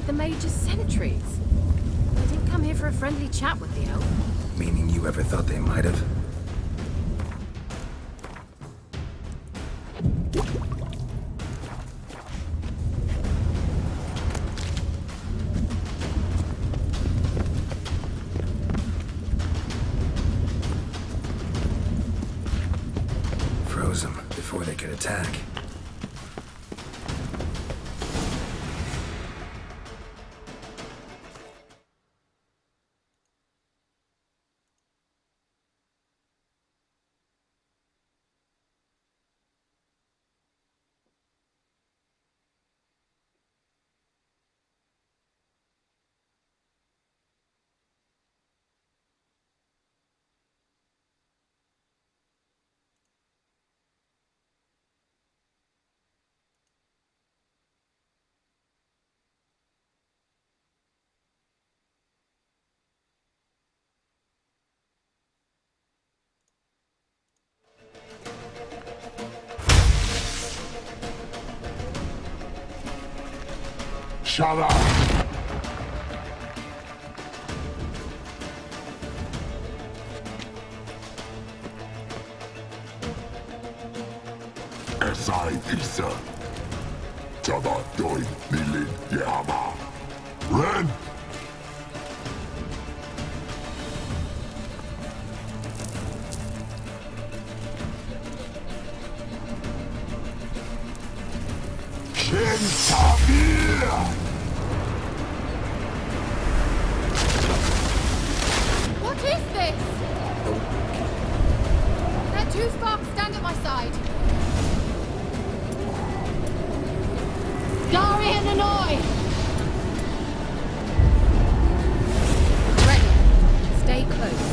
the Mage's sentries. They didn't come here for a friendly chat with the elf. Meaning you ever thought they might have? Froze them before they could attack. Shut up! Esai Isa. Jabba Doin Nilin Yama. Ren! What is this? They're too far. Stand at my side. Dari and Hanoi! Ready. Stay close.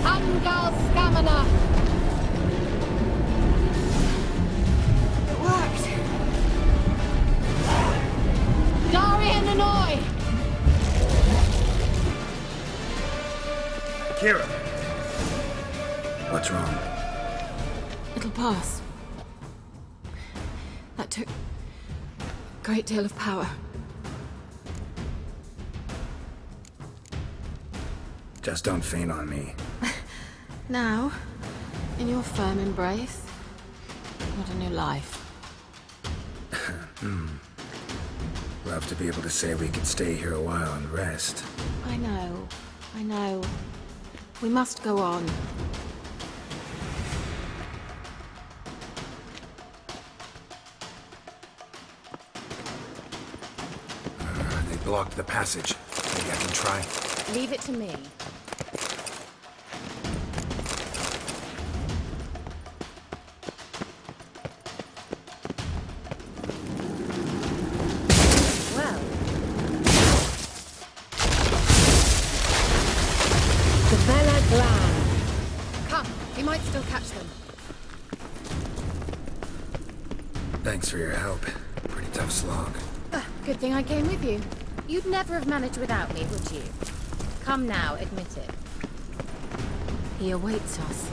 Angal Scamina! It worked! Darian Hanoi! Keira! What's wrong? It'll pass. That took a great deal of power. Just don't faint on me. Now, in your firm embrace, what a new life. Love to be able to say we could stay here a while and rest. I know. We must go on. They blocked the passage. Maybe I can try. Leave it to me. Well, Bella Glan. Come, we might still catch them. Thanks for your help. Pretty tough slog. Good thing I came with you. You'd never have managed without me, would you? Come now, admit it. He awaits us.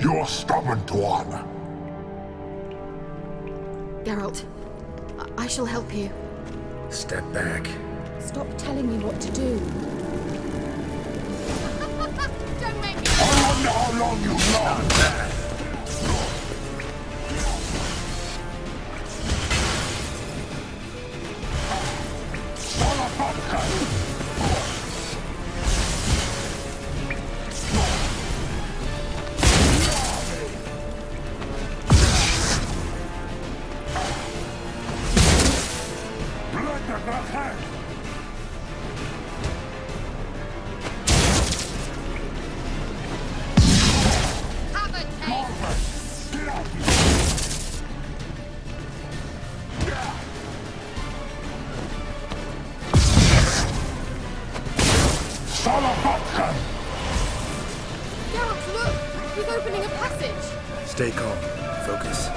You're stubborn, Tuan. Geralt, I shall help you. Step back. Stop telling me what to do. Don't make me... I wonder how long you last. Geralt, look! He's opening a passage! Stay calm. Focus.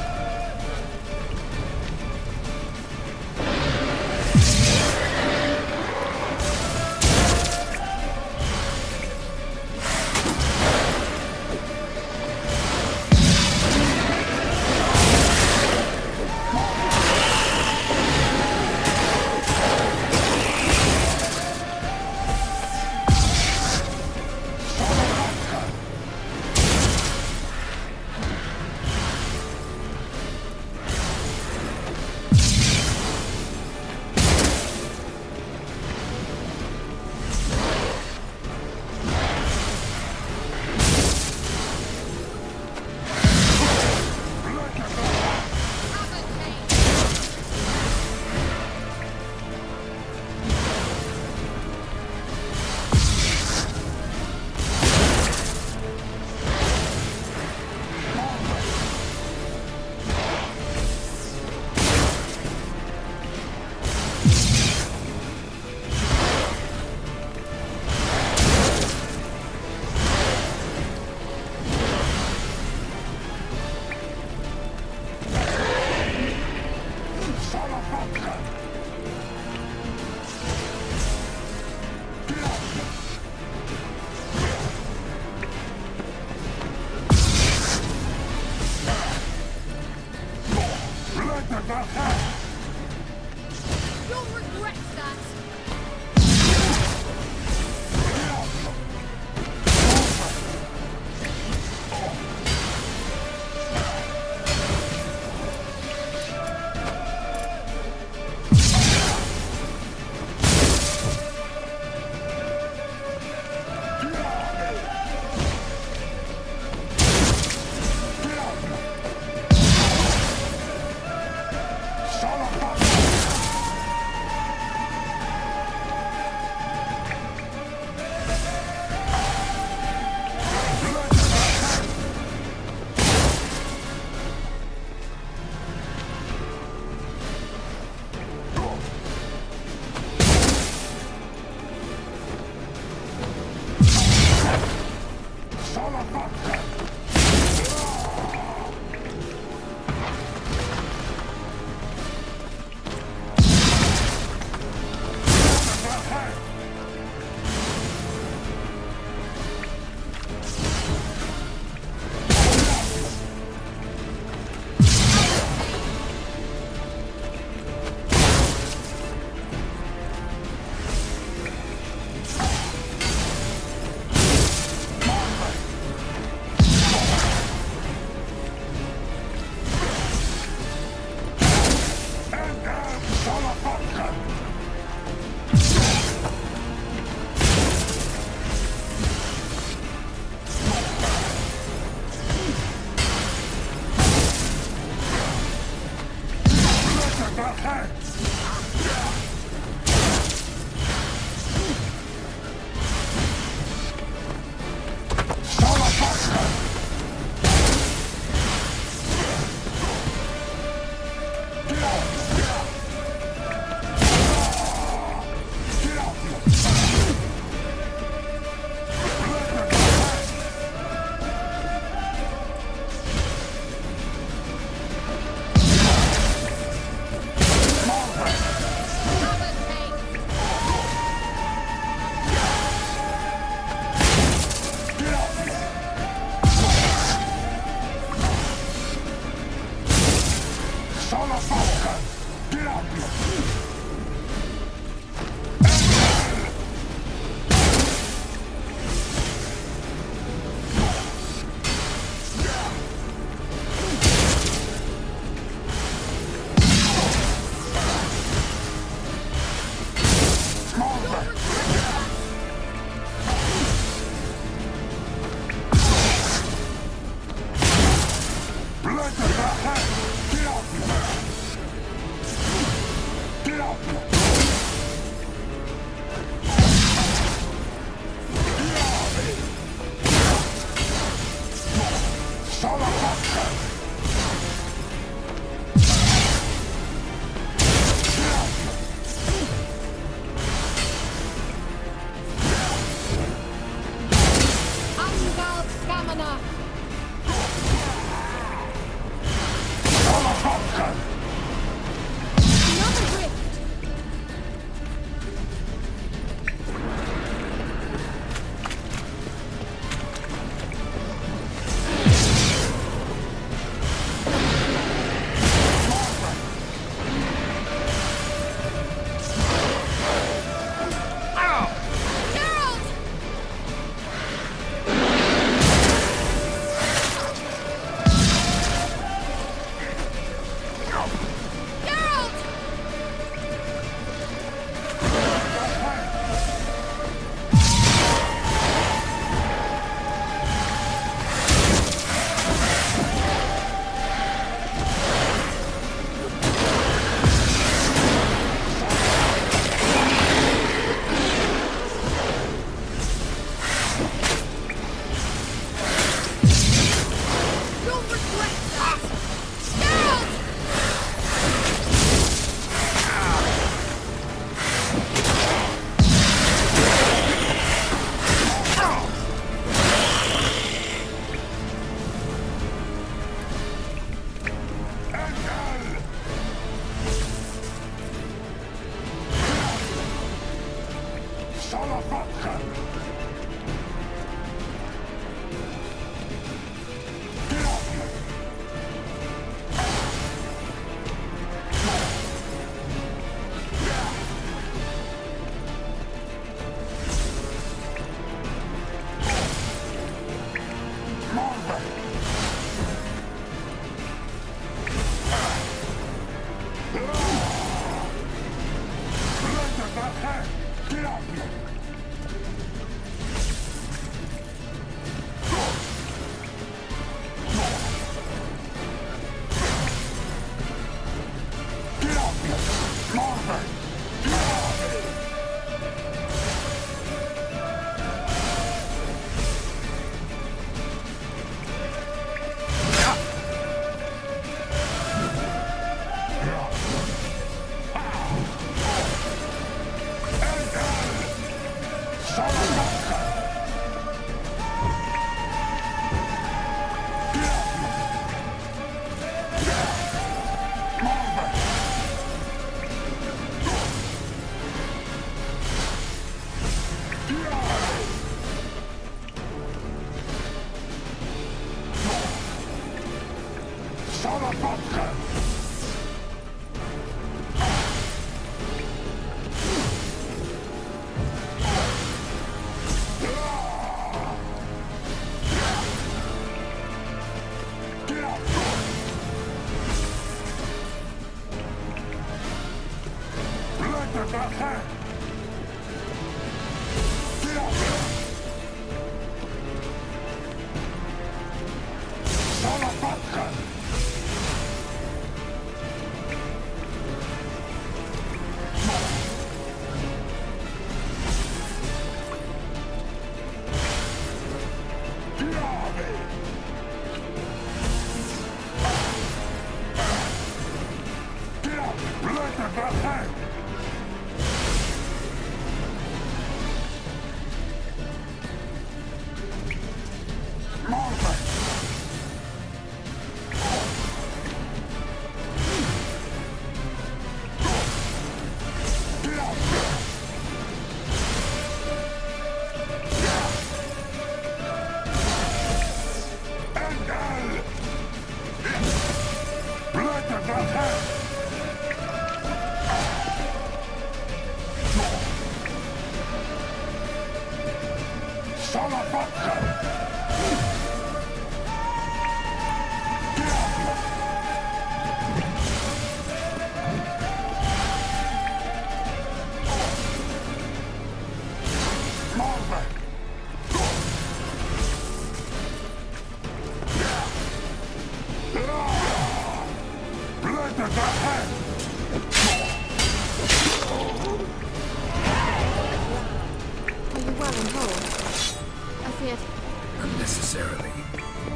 Unnecessarily.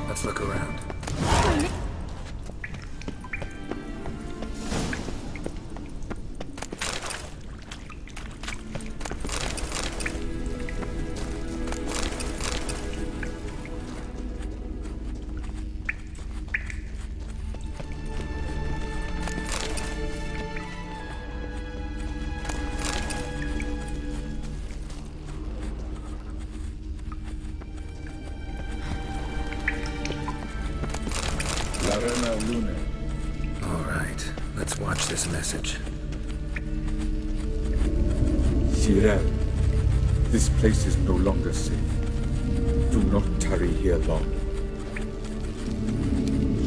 Let's look around. All right, let's watch this message. Keira, this place is no longer safe. Do not tarry here long.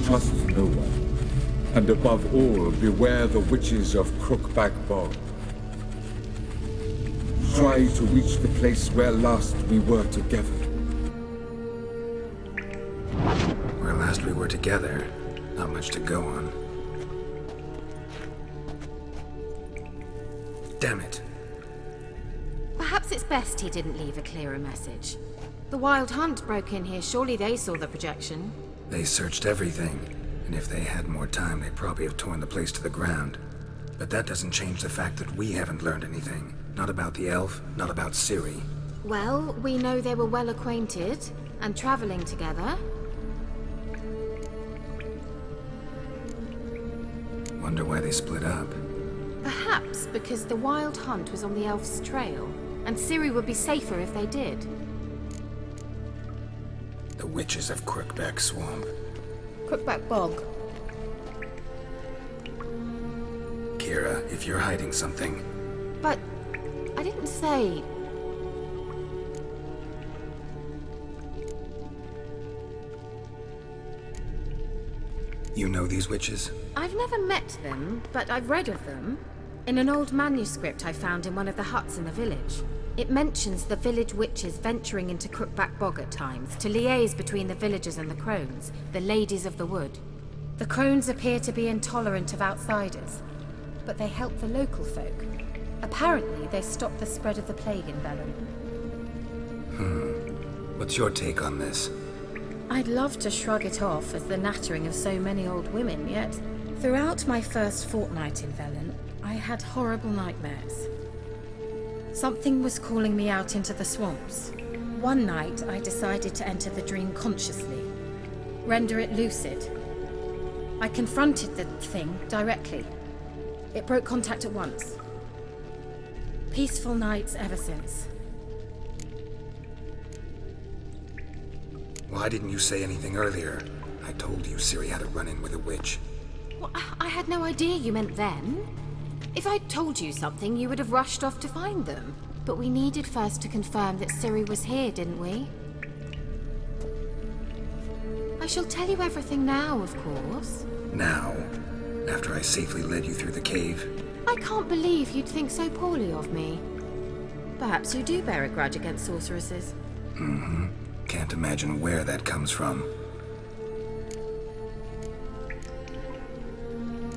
Trust no one, and above all, beware the witches of Crookback Bog. Try to reach the place where last we were together. Where last we were together, not much to go on. Damn it. Perhaps it's best he didn't leave a clearer message. The Wild Hunt broke in here. Surely they saw the projection. They searched everything, and if they had more time, they'd probably have torn the place to the ground. But that doesn't change the fact that we haven't learned anything. Not about the elf, not about Ciri. Well, we know they were well acquainted and traveling together. Wonder why they split up. Perhaps because the Wild Hunt was on the elf's trail. and Ciri would be safer if they did. The witches of Crookback Swamp. Crookback Bog. Keira, if you're hiding something... But I didn't say... You know these witches? I've never met them, but I've read of them. In an old manuscript I found in one of the huts in the village. It mentions the village witches venturing into Crookback Bog at times to liaise between the villagers and the crones, the ladies of the wood. The crones appear to be intolerant of outsiders, but they help the local folk. Apparently, they stopped the spread of the plague in Velen. What's your take on this? I'd love to shrug it off as the nattering of so many old women, yet throughout my first fortnight in Velen, I had horrible nightmares. Something was calling me out into the swamps. One night, I decided to enter the dream consciously, render it lucid. I confronted the thing directly. It broke contact at once. Peaceful nights ever since. Why didn't you say anything earlier? I told you Ciri had a run-in with a witch. Well, I had no idea you meant then. If I'd told you something, you would have rushed off to find them. But we needed first to confirm that Ciri was here, didn't we? I shall tell you everything now, of course. Now? After I safely led you through the cave? I can't believe you'd think so poorly of me. Perhaps you do bear a grudge against sorceresses. Mm-hmm. Can't imagine where that comes from.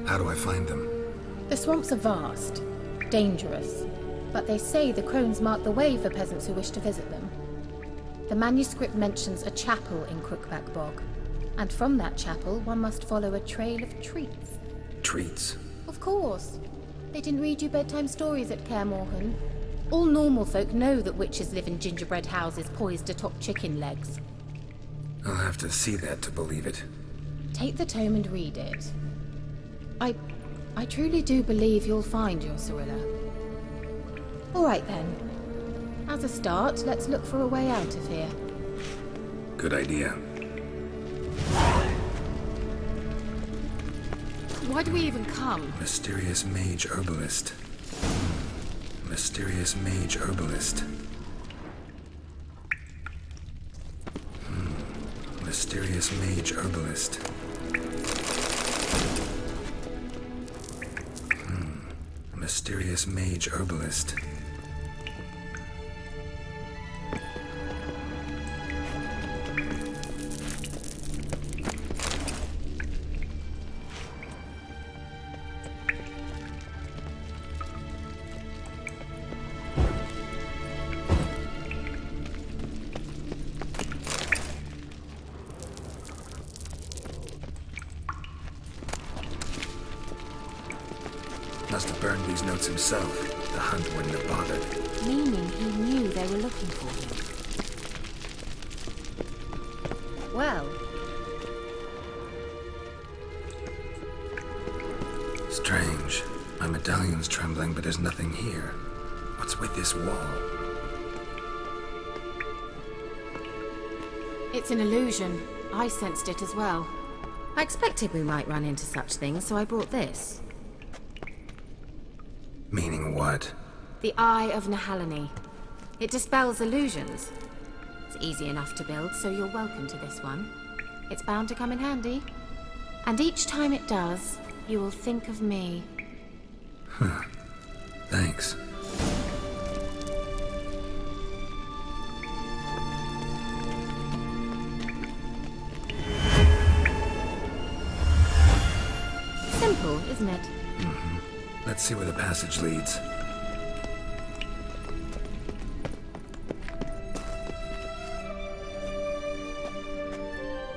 How do I find them? The swamps are vast, dangerous, but they say the crones mark the way for peasants who wish to visit them. The manuscript mentions a chapel in Crookback Bog, and from that chapel one must follow a trail of treats. Treats? Of course. They didn't read you bedtime stories at Kaer Morhen. All normal folk know that witches live in gingerbread houses poised atop chicken legs. I'll have to see that to believe it. Take the tome and read it. I truly do believe you'll find your Cirilla. All right then. As a start, let's look for a way out of here. Good idea. Why do we even come? Mysterious mage herbalist. Mysterious mage herbalist. Mysterious mage herbalist. Mysterious mage herbalist. Must have burned these notes himself. The hunt wouldn't have bothered. Meaning he knew they were looking for him. Well. Strange. My medallion's trembling, but there's nothing here. What's with this wall? It's an illusion. I sensed it as well. I expected we might run into such things, so I brought this. Meaning what? The Eye of Nahalani. It dispels illusions. It's easy enough to build, so you're welcome to this one. It's bound to come in handy. And each time it does, you will think of me. Huh. Thanks. Simple, isn't it? Mm-hmm. Let's see where the passage leads.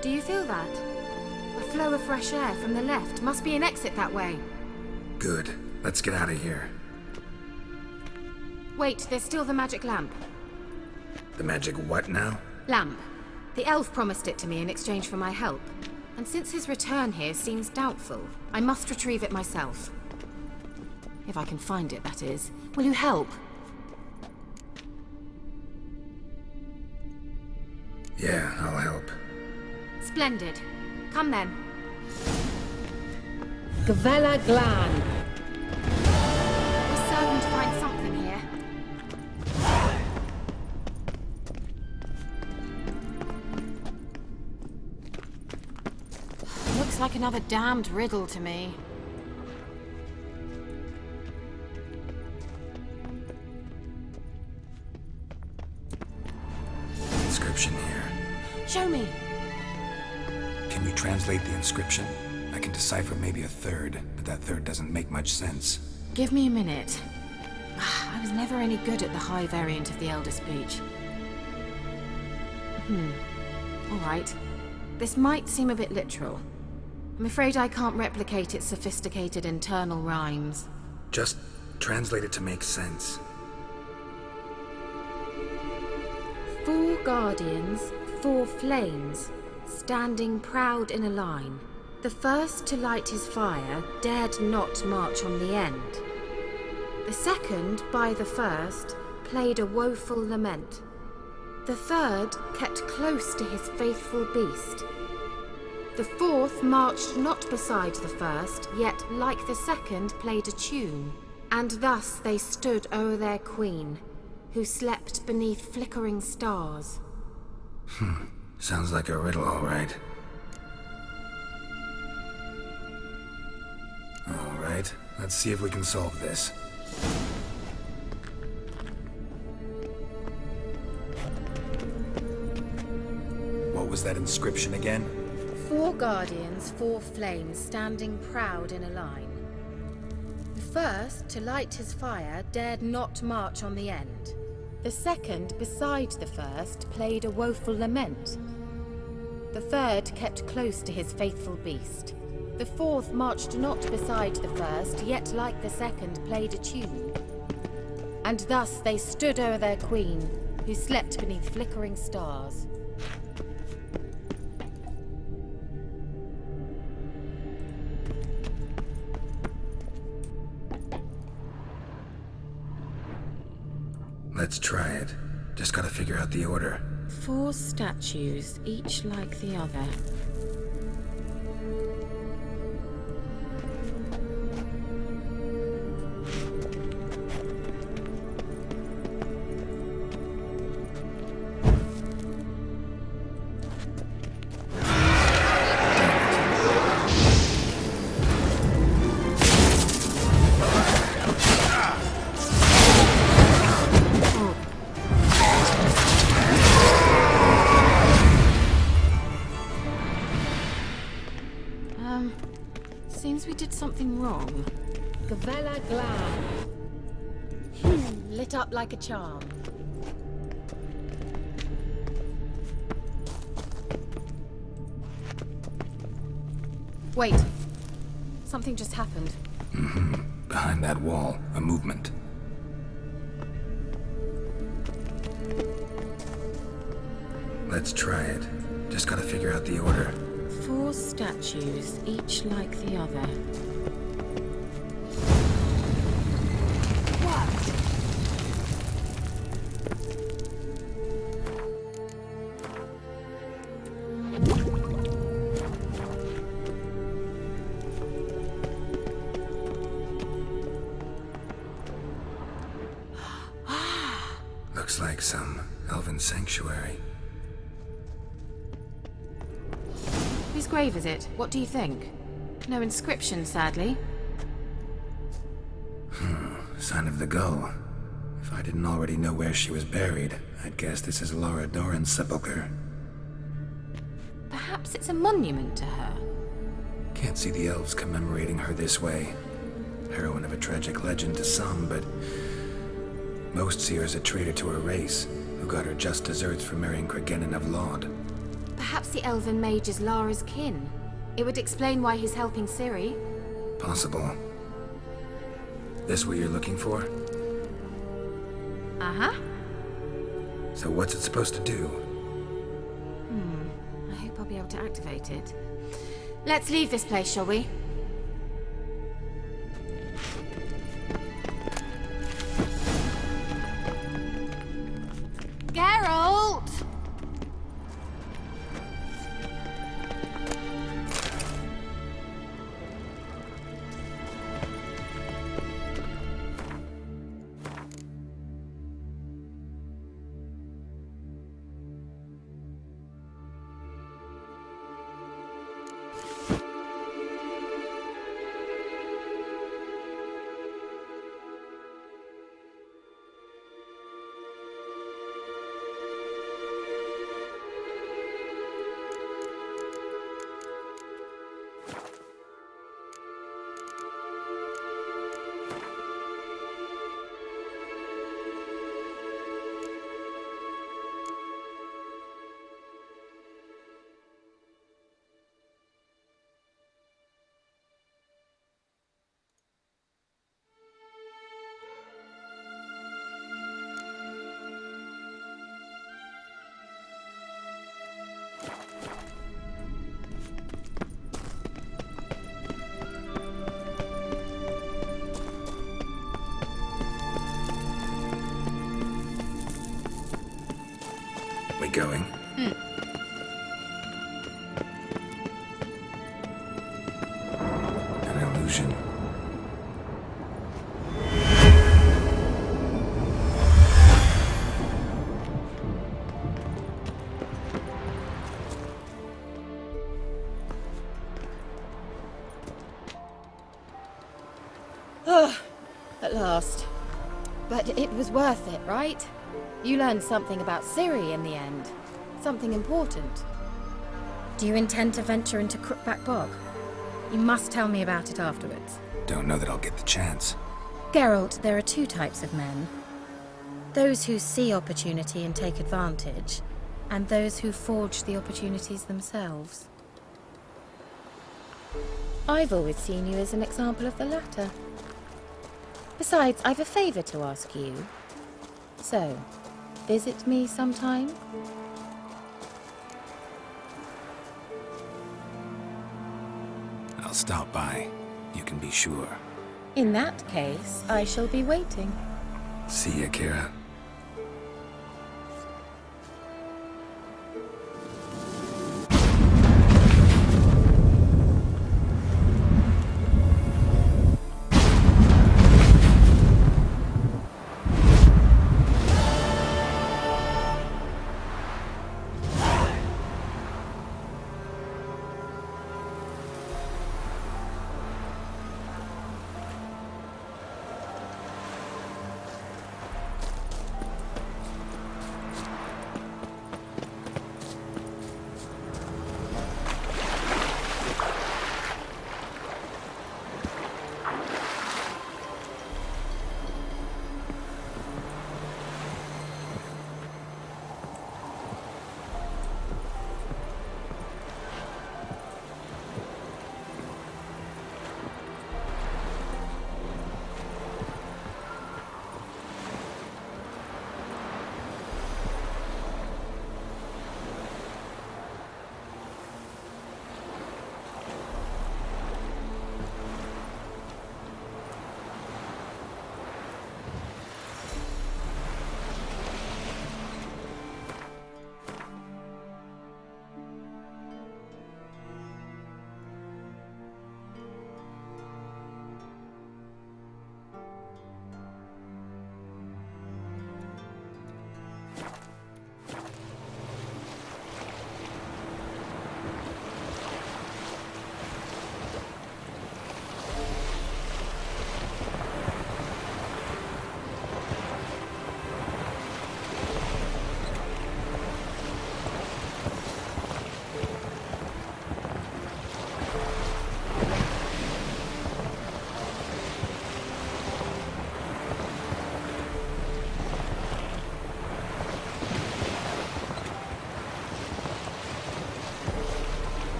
Do you feel that? A flow of fresh air from the left. Must be an exit that way. Good. Let's get out of here. Wait, there's still the magic lamp. The magic what now? Lamp. The elf promised it to me in exchange for my help. And since his return here seems doubtful, I must retrieve it myself. If I can find it, that is. Will you help? Yeah, I'll help. Splendid. Come then. Gavella Glan. We're certain to find something here. Looks like another damned riddle to me. Inscription here. Show me. Can you translate the inscription? I can decipher maybe a third, but that third doesn't make much sense. Give me a minute. I was never any good at the high variant of the Elder Speech. Alright. This might seem a bit literal. I'm afraid I can't replicate its sophisticated internal rhymes. Just translate it to make sense. 4 guardians, 4 flames, standing proud in a line. The first to light his fire dared not march on the end. The second, by the first, played a woeful lament. The third kept close to his faithful beast. The fourth marched not beside the first, yet like the second played a tune. And thus they stood o'er their queen, who slept beneath flickering stars. Sounds like a riddle, all right. All right, let's see if we can solve this. What was that inscription again? 4 guardians, 4 flames, standing proud in a line. The first, to light his fire, dared not march on the end. The second, beside the first, played a woeful lament. The third kept close to his faithful beast. The fourth marched not beside the first, yet like the second played a tune. And thus they stood o'er their queen, who slept beneath flickering stars. Let's try it. Just gotta figure out the order. 4 statues, each like the other. Seems we did something wrong. Gavella Glan. Lit up like a charm. Wait. Something just happened. Behind that wall, a movement. Let's try it. Just gotta figure out the order. 4 statues, each like the other. Looks like some elven sanctuary. Whose grave is it? What do you think? No inscription, sadly. Sign of the gull. If I didn't already know where she was buried, I'd guess this is Laura Doran's sepulchre. Perhaps it's a monument to her. Can't see the elves commemorating her this way. Heroine of a tragic legend to some, but most see her as a traitor to her race, who got her just deserts for marrying Cregennan of Laud. Perhaps the elven mage is Lara's kin. It would explain why he's helping Ciri. Possible. This what you're looking for? Uh-huh. So what's it supposed to do? I hope I'll be able to activate it. Let's leave this place, shall we? Geralt! going? An illusion. At last. But it was worth it, right? You learned something about Ciri in the end. Something important. Do you intend to venture into Crookback Bog? You must tell me about it afterwards. Don't know that I'll get the chance. Geralt, there are two types of men. Those who see opportunity and take advantage, and those who forge the opportunities themselves. I've always seen you as an example of the latter. Besides, I've a favor to ask you. So, visit me sometime? I'll stop by. You can be sure. In that case, I shall be waiting. See ya, Keira.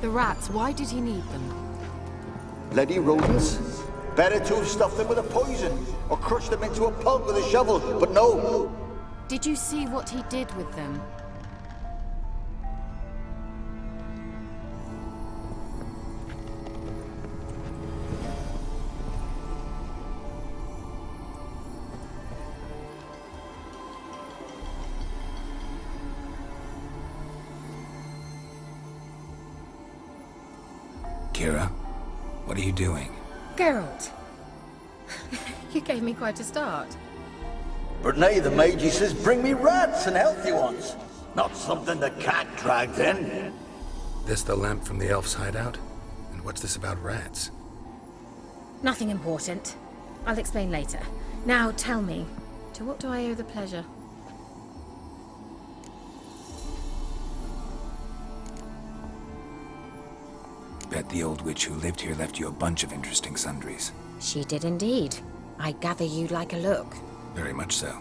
The rats, why did he need them? Bloody rodents. Better to have stuffed them with a poison, or crushed them into a pulp with a shovel, but no. Did you see what he did with them? Keira, what are you doing? Geralt! You gave me quite a start. But now the mage says bring me rats and healthy ones. Not something the cat dragged in. This the lamp from the elf's hideout? And what's this about rats? Nothing important. I'll explain later. Now tell me, to what do I owe the pleasure? Bet the old witch who lived here left you a bunch of interesting sundries. She did indeed. I gather you'd like a look. Very much so.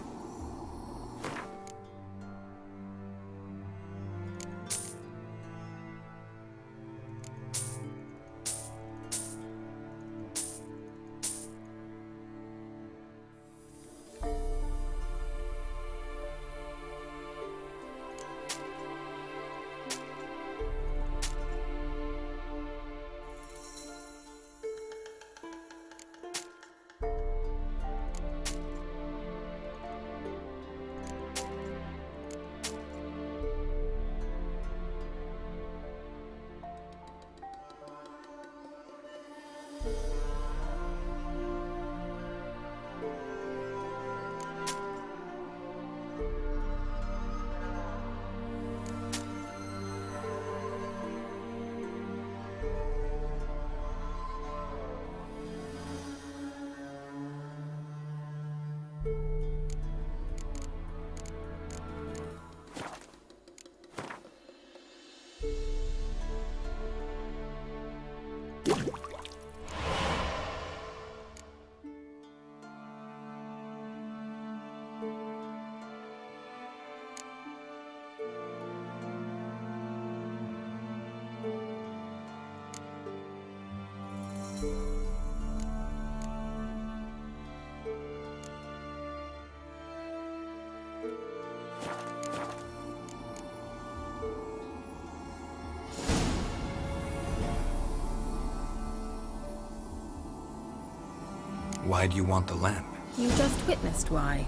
Why do you want the lamp? You just witnessed why.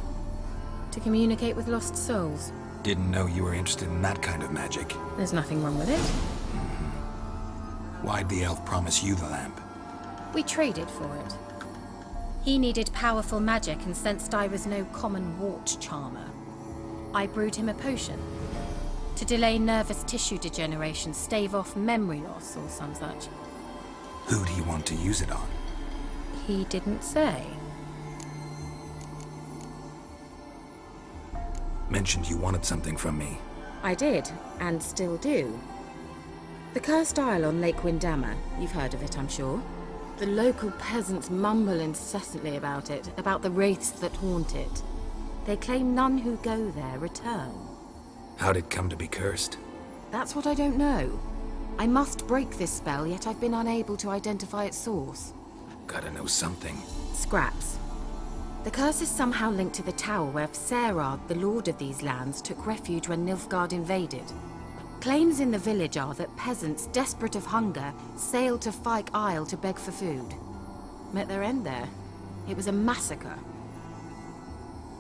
To communicate with lost souls. Didn't know you were interested in that kind of magic. There's nothing wrong with it. Why'd the elf promise you the lamp? We traded for it. He needed powerful magic and sensed I was no common wart charmer. I brewed him a potion. To delay nervous tissue degeneration, stave off memory loss or some such. Who'd he want to use it on? He didn't say. Mentioned you wanted something from me. I did, and still do. The Cursed Isle on Lake Windammer. You've heard of it, I'm sure. The local peasants mumble incessantly about it, about the wraiths that haunt it. They claim none who go there return. How'd it come to be cursed? That's what I don't know. I must break this spell, yet I've been unable to identify its source. Gotta know something. Scraps. The curse is somehow linked to the tower where Serard, the lord of these lands, took refuge when Nilfgaard invaded. Claims in the village are that peasants, desperate of hunger, sailed to Fyke Isle to beg for food. Met their end there. It was a massacre.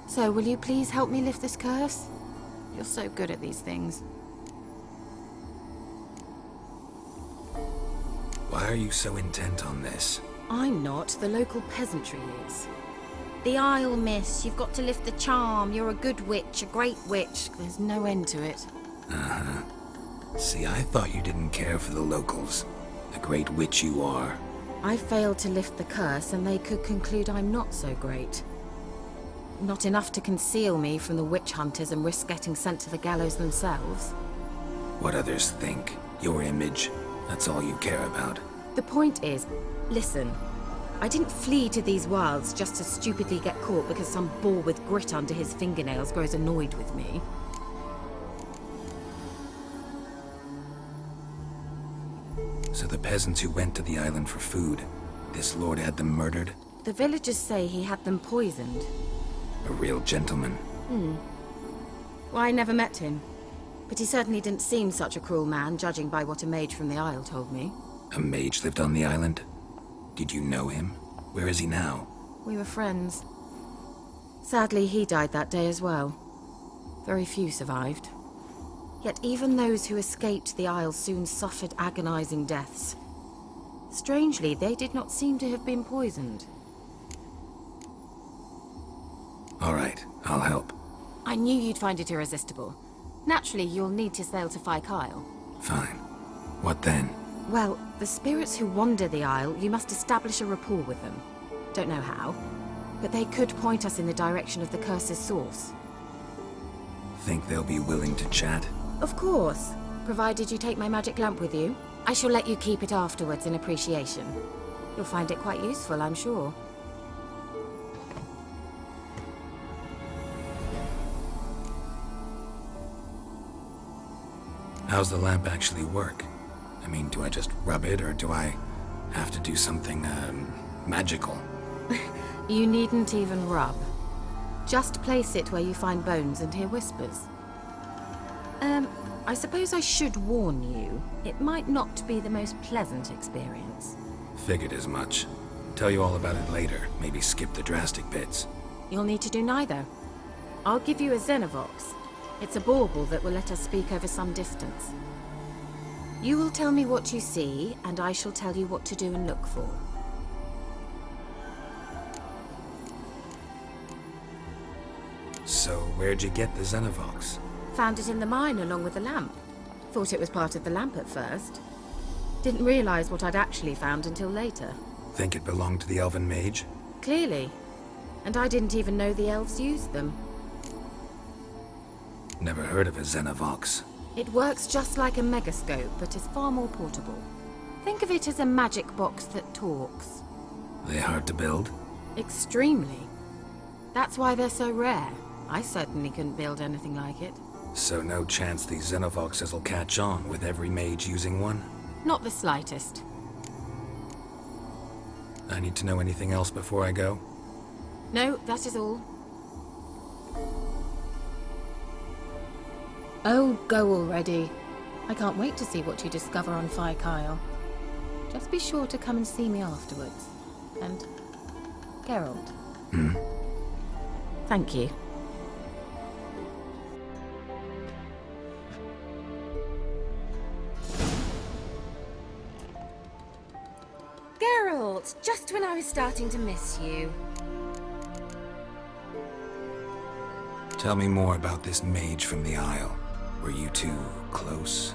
So, will you please help me lift this curse? You're so good at these things. Why are you so intent on this? I'm not. The local peasantry is. The Isle, miss. You've got to lift the charm. You're a good witch, a great witch. There's no end to it. Uh-huh. See, I thought you didn't care for the locals. The great witch you are. I failed to lift the curse, and they could conclude I'm not so great. Not enough to conceal me from the witch hunters and risk getting sent to the gallows themselves. What others think. Your image. That's all you care about. The point is, listen. I didn't flee to these wilds just to stupidly get caught because some boar with grit under his fingernails grows annoyed with me. So the peasants who went to the island for food, this lord had them murdered? The villagers say he had them poisoned. A real gentleman. Well, I never met him. But he certainly didn't seem such a cruel man, judging by what a mage from the Isle told me. A mage lived on the island? Did you know him? Where is he now? We were friends. Sadly, he died that day as well. Very few survived. Yet even those who escaped the Isle soon suffered agonizing deaths. Strangely, they did not seem to have been poisoned. All right, I'll help. I knew you'd find it irresistible. Naturally, you'll need to sail to Kyle. Fine. What then? Well, the spirits who wander the Isle, you must establish a rapport with them. Don't know how, but they could point us in the direction of the curse's source. Think they'll be willing to chat? Of course, provided you take my magic lamp with you. I shall let you keep it afterwards in appreciation. You'll find it quite useful, I'm sure. How's the lamp actually work? I mean, do I just rub it, or do I have to do something, magical? You needn't even rub. Just place it where you find bones and hear whispers. I suppose I should warn you, it might not be the most pleasant experience. Figured as much. Tell you all about it later, maybe skip the drastic bits. You'll need to do neither. I'll give you a Xenovox. It's a bauble that will let us speak over some distance. You will tell me what you see, and I shall tell you what to do and look for. So, where'd you get the Xenovox? Found it in the mine along with the lamp. Thought it was part of the lamp at first. Didn't realize what I'd actually found until later. Think it belonged to the elven mage? Clearly. And I didn't even know the elves used them. Never heard of a Xenovox. It works just like a megascope, but is far more portable. Think of it as a magic box that talks. They hard to build? Extremely. That's why they're so rare. I certainly couldn't build anything like it. So no chance these Xenovoxes will catch on with every mage using one? Not the slightest. I need to know anything else before I go? No, that is all. Oh, go already. I can't wait to see what you discover on Kyle. Just be sure to come and see me afterwards. And Geralt. Thank you. Geralt, just when I was starting to miss you. Tell me more about this mage from the Isle. Were you two close?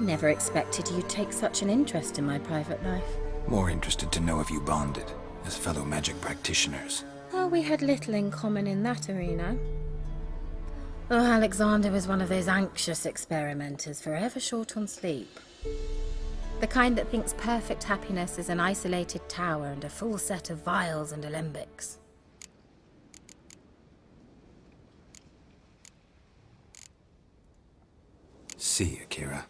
Never expected you'd take such an interest in my private life. More interested to know if you bonded as fellow magic practitioners. Oh, we had little in common in that arena. Oh, Alexander was one of those anxious experimenters, forever short on sleep. The kind that thinks perfect happiness is an isolated tower and a full set of vials and alembics. See you, Keira.